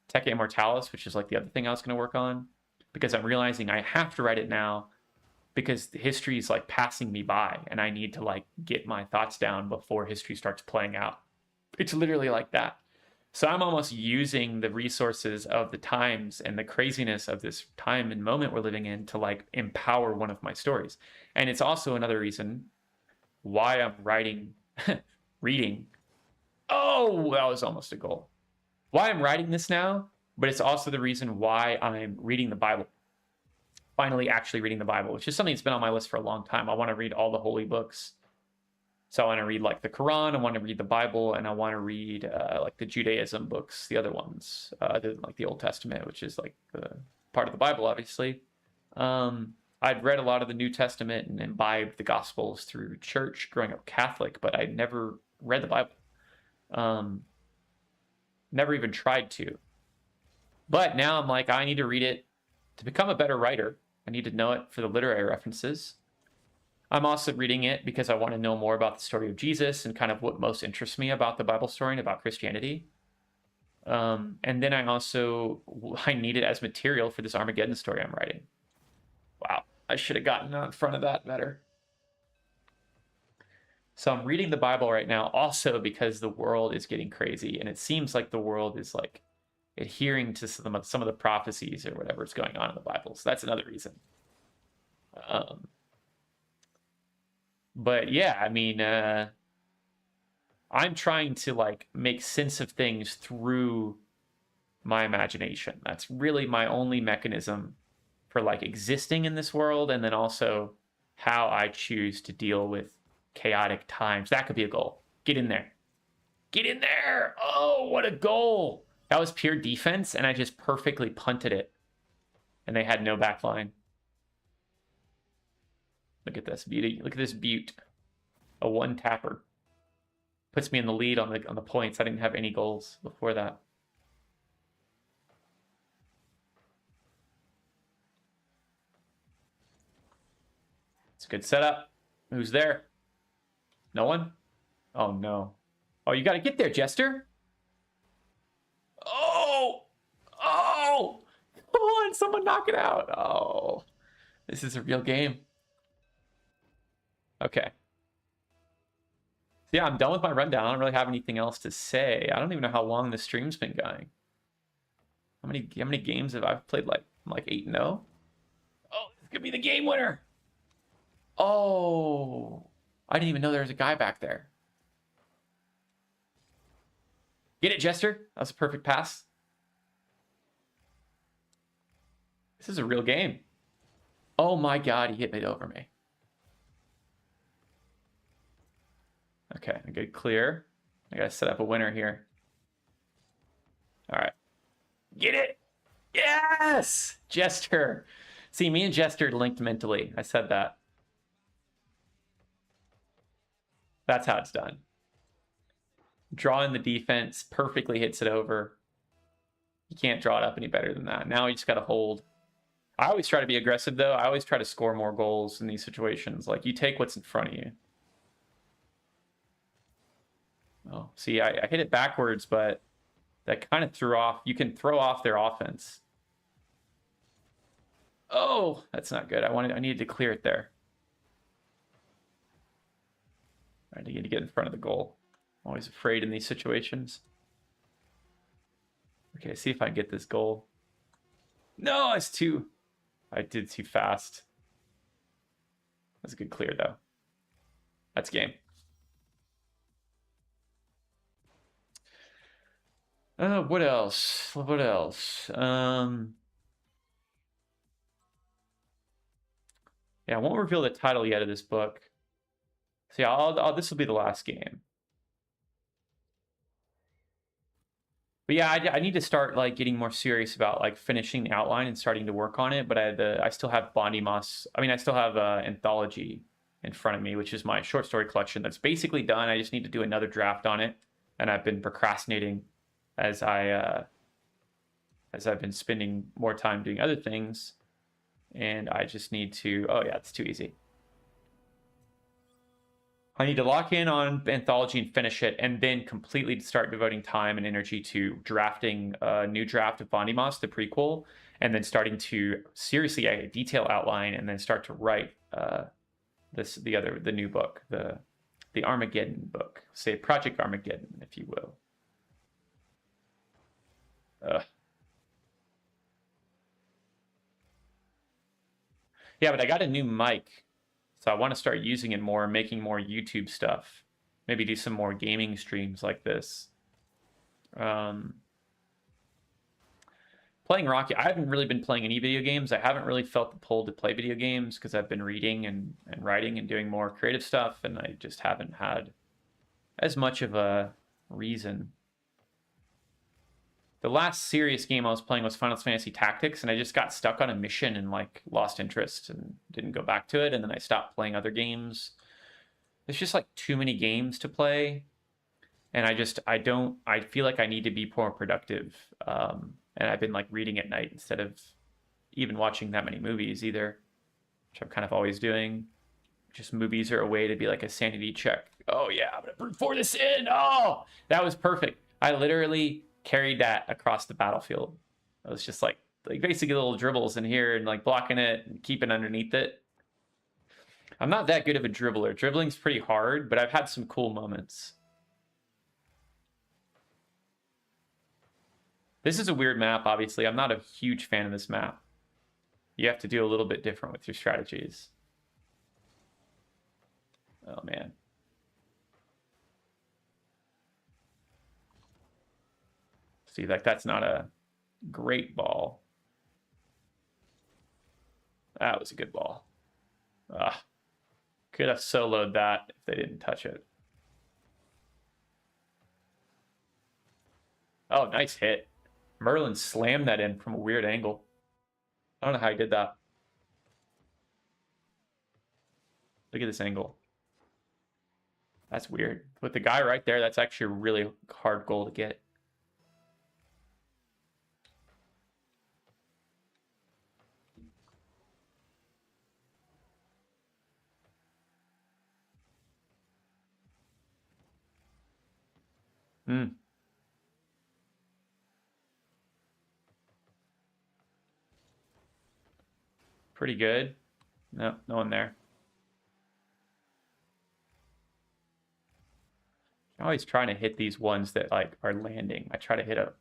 Tech Immortalis, which is like the other thing I was going to work on, because I'm realizing I have to write it now because history is like passing me by and I need to like get my thoughts down before history starts playing out. It's literally like that. So I'm almost using the resources of the times and the craziness of this time and moment we're living in to like empower one of my stories. And it's also another reason why I'm reading. Oh, that was almost a goal. Why I'm writing this now, but it's also the reason why I'm reading the Bible. Finally actually reading the Bible, which is something that's been on my list for a long time. I want to read all the holy books. So I want to read like the Quran, I want to read the Bible, and I want to read like the Judaism books, the other ones, other than like the Old Testament, which is like the part of the Bible, obviously. I'd read a lot of the New Testament and imbibed the Gospels through church growing up Catholic, but I'd never read the Bible. Never even tried to. But now I'm like, I need to read it to become a better writer. I need to know it for the literary references. I'm also reading it because I want to know more about the story of Jesus and kind of what most interests me about the Bible story and about Christianity. And then I need it as material for this Armageddon story I'm writing. Wow, I should have gotten out in front of that better. So I'm reading the Bible right now also because the world is getting crazy and it seems like the world is like adhering to some of the prophecies or whatever's going on in the Bible. So that's another reason. But yeah, I mean, I'm trying to like make sense of things through my imagination. That's really my only mechanism for like existing in this world, and then also how I choose to deal with chaotic times. That could be a goal. Get in there. Get in there. Oh, what a goal. That was pure defense, and I just perfectly punted it. And they had no back line. Look at this beauty. Look at this beaut. A one tapper. Puts me in the lead on the points. I didn't have any goals before that. It's a good setup. Who's there? No one? Oh no. Oh, you gotta get there, Jester. Oh! Oh! Come on, someone knock it out. Oh. This is a real game. Okay. Yeah, I'm done with my rundown. I don't really have anything else to say. I don't even know how long the stream's been going. How many games have I played? Like 8-0? Oh, this could be the game winner. Oh, I didn't even know there was a guy back there. Get it, Jester? That was a perfect pass. This is a real game. Oh my God, he hit it over me. Okay, a good clear. I gotta set up a winner here. All right. Get it! Yes! Jester. See, me and Jester linked mentally. I said that. That's how it's done. Draw in the defense, perfectly hits it over. You can't draw it up any better than that. Now you just got to hold. I always try to be aggressive, though. I always try to score more goals in these situations. Like, you take what's in front of you. Oh, see, I hit it backwards, but that kind of threw off. You can throw off their offense. Oh, that's not good. I needed to clear it there. I need to get in front of the goal. I'm always afraid in these situations. Okay, see if I can get this goal. No, I did too fast. That's a good clear, though. That's game. What else? What else? Yeah, I won't reveal the title yet of this book. So yeah, this will be the last game. But yeah, I need to start like getting more serious about like finishing the outline and starting to work on it. But I still have Bondi Moss. I mean, I still have Anthology in front of me, which is my short story collection that's basically done. I just need to do another draft on it, and I've been procrastinating as I've been spending more time doing other things, and I just need to. Oh yeah, it's too easy. I need to lock in on Anthology and finish it, and then completely start devoting time and energy to drafting a new draft of Bondi Moss, the prequel, and then starting to seriously detail outline, and then start to write the new book, the Armageddon book, say Project Armageddon, if you will. Yeah, but I got a new mic. So I want to start using it more, making more YouTube stuff. Maybe do some more gaming streams like this. Playing Rocky, I haven't really been playing any video games. I haven't really felt the pull to play video games because I've been reading and writing and doing more creative stuff, and I just haven't had as much of a reason. The last serious game I was playing was Final Fantasy Tactics, and I just got stuck on a mission and like lost interest and didn't go back to it, and then I stopped playing other games. There's just like too many games to play, and I feel like I need to be more productive. And I've been like reading at night instead of even watching that many movies either, which I'm kind of always doing. Just movies are a way to be like a sanity check. Oh yeah, I'm gonna brute force this in. Oh, that was perfect. I literally carried that across the battlefield. It was just like basically little dribbles in here and like blocking it and keeping underneath it. I'm not that good of a dribbler. Dribbling's pretty hard, but I've had some cool moments. This is a weird map, obviously. I'm not a huge fan of this map. You have to do a little bit different with your strategies. Oh, man. See, like, that's not a great ball. That was a good ball. Could have soloed that if they didn't touch it. Oh, nice hit. Merlin slammed that in from a weird angle. I don't know how he did that. Look at this angle. That's weird. With the guy right there, that's actually a really hard goal to get. Pretty good. No, no one there. I'm always trying to hit these ones that like are landing. I try to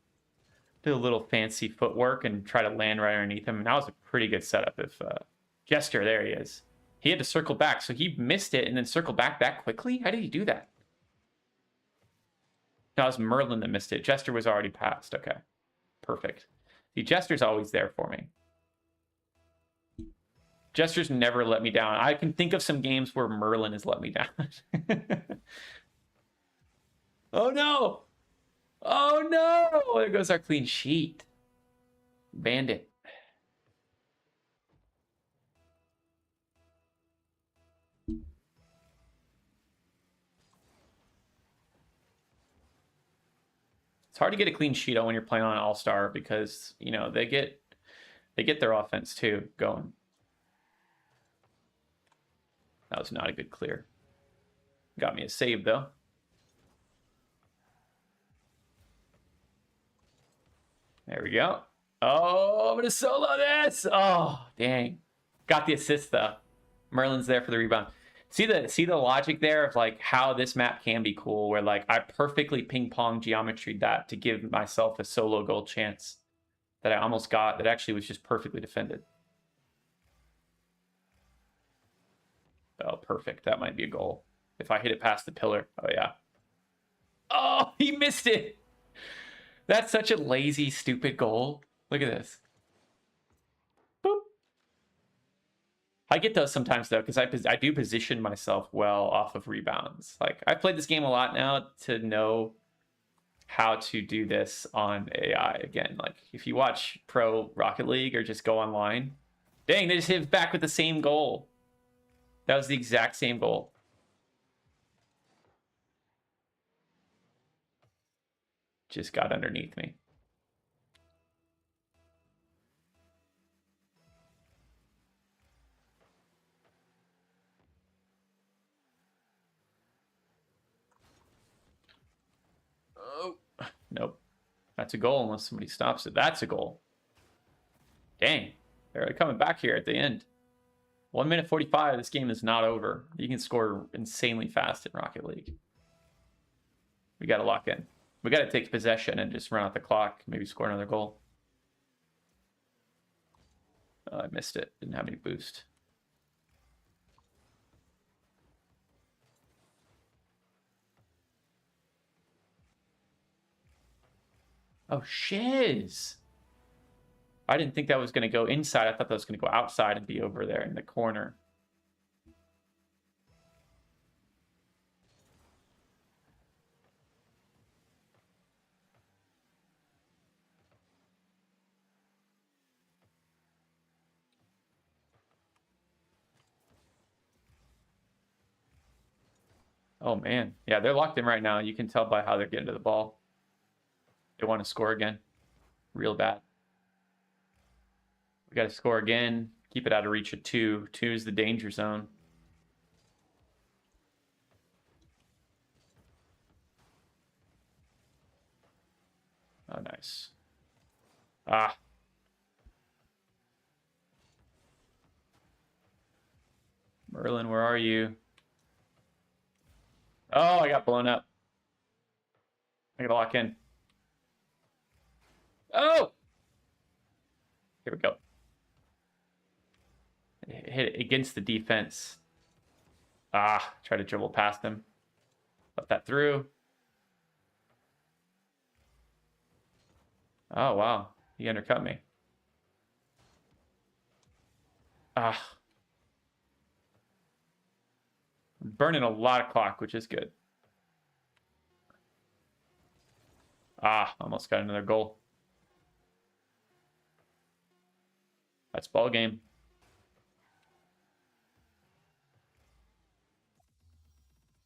do a little fancy footwork and try to land right underneath him. And that was a pretty good setup. If Jester, there he is. He had to circle back, so he missed it and then circled back that quickly. How did he do that? No, it was Merlin that missed it. Jester was already passed. Okay, perfect. The Jester's always there for me. Jester's never let me down. I can think of some games where Merlin has let me down. Oh no! Oh no! There goes our clean sheet. Bandit. It's hard to get a clean sheet on when you're playing on All-Star because, you know, they get their offense too going. That was not a good clear. Got me a save though. There we go. Oh, I'm gonna solo this. Oh, dang. Got the assist though. Merlin's there for the rebound. See the logic there of like how this map can be cool, where like I perfectly ping pong geometry that to give myself a solo goal chance that I almost got that actually was just perfectly defended. Oh, perfect. That might be a goal. If I hit it past the pillar. Oh, yeah. Oh, he missed it. That's such a lazy, stupid goal. Look at this. Boop. I get those sometimes though, because I do position myself well off of rebounds. Like I've played this game a lot now to know how to do this on AI again. Like if you watch Pro Rocket League or just go online, dang, they just hit back with the same goal. That was the exact same goal. Just got underneath me. Oh, nope. That's a goal unless somebody stops it. That's a goal. Dang, they're coming back here at the end. 1 minute 45. This game is not over. You can score insanely fast in Rocket League. We got to lock in. We got to take possession and just run out the clock. Maybe score another goal. Oh, I missed it. Didn't have any boost. Oh, shiz. I didn't think that was going to go inside. I thought that was going to go outside and be over there in the corner. Oh, man. Yeah, they're locked in right now. You can tell by how they're getting to the ball. They want to score again. Real bad. We got to score again. Keep it out of reach of 2. 2 is the danger zone. Oh, nice. Ah. Merlin, where are you? Oh, I got blown up. I gotta lock in. Oh! Here we go. Hit it against the defense. Ah, try to dribble past him. Let that through. Oh, wow. He undercut me. Ah. Burning a lot of clock, which is good. Ah, almost got another goal. That's ball game.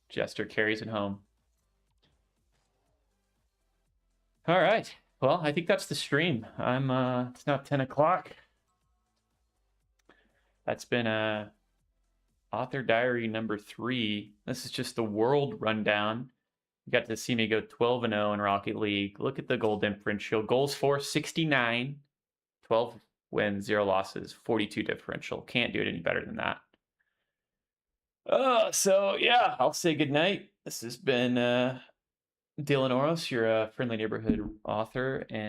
Jester carries it home. All right. Well, I think that's the stream. It's now 10 o'clock. That's been author diary number 3. This is just the world rundown. You got to see me go 12-0 in Rocket League. Look at the goal differential. Goals for 69, 12 wins, 0 losses, 42 differential. Can't do it any better than that. So yeah, I'll say goodnight. This has been Dylan Orosz, your friendly neighborhood author, and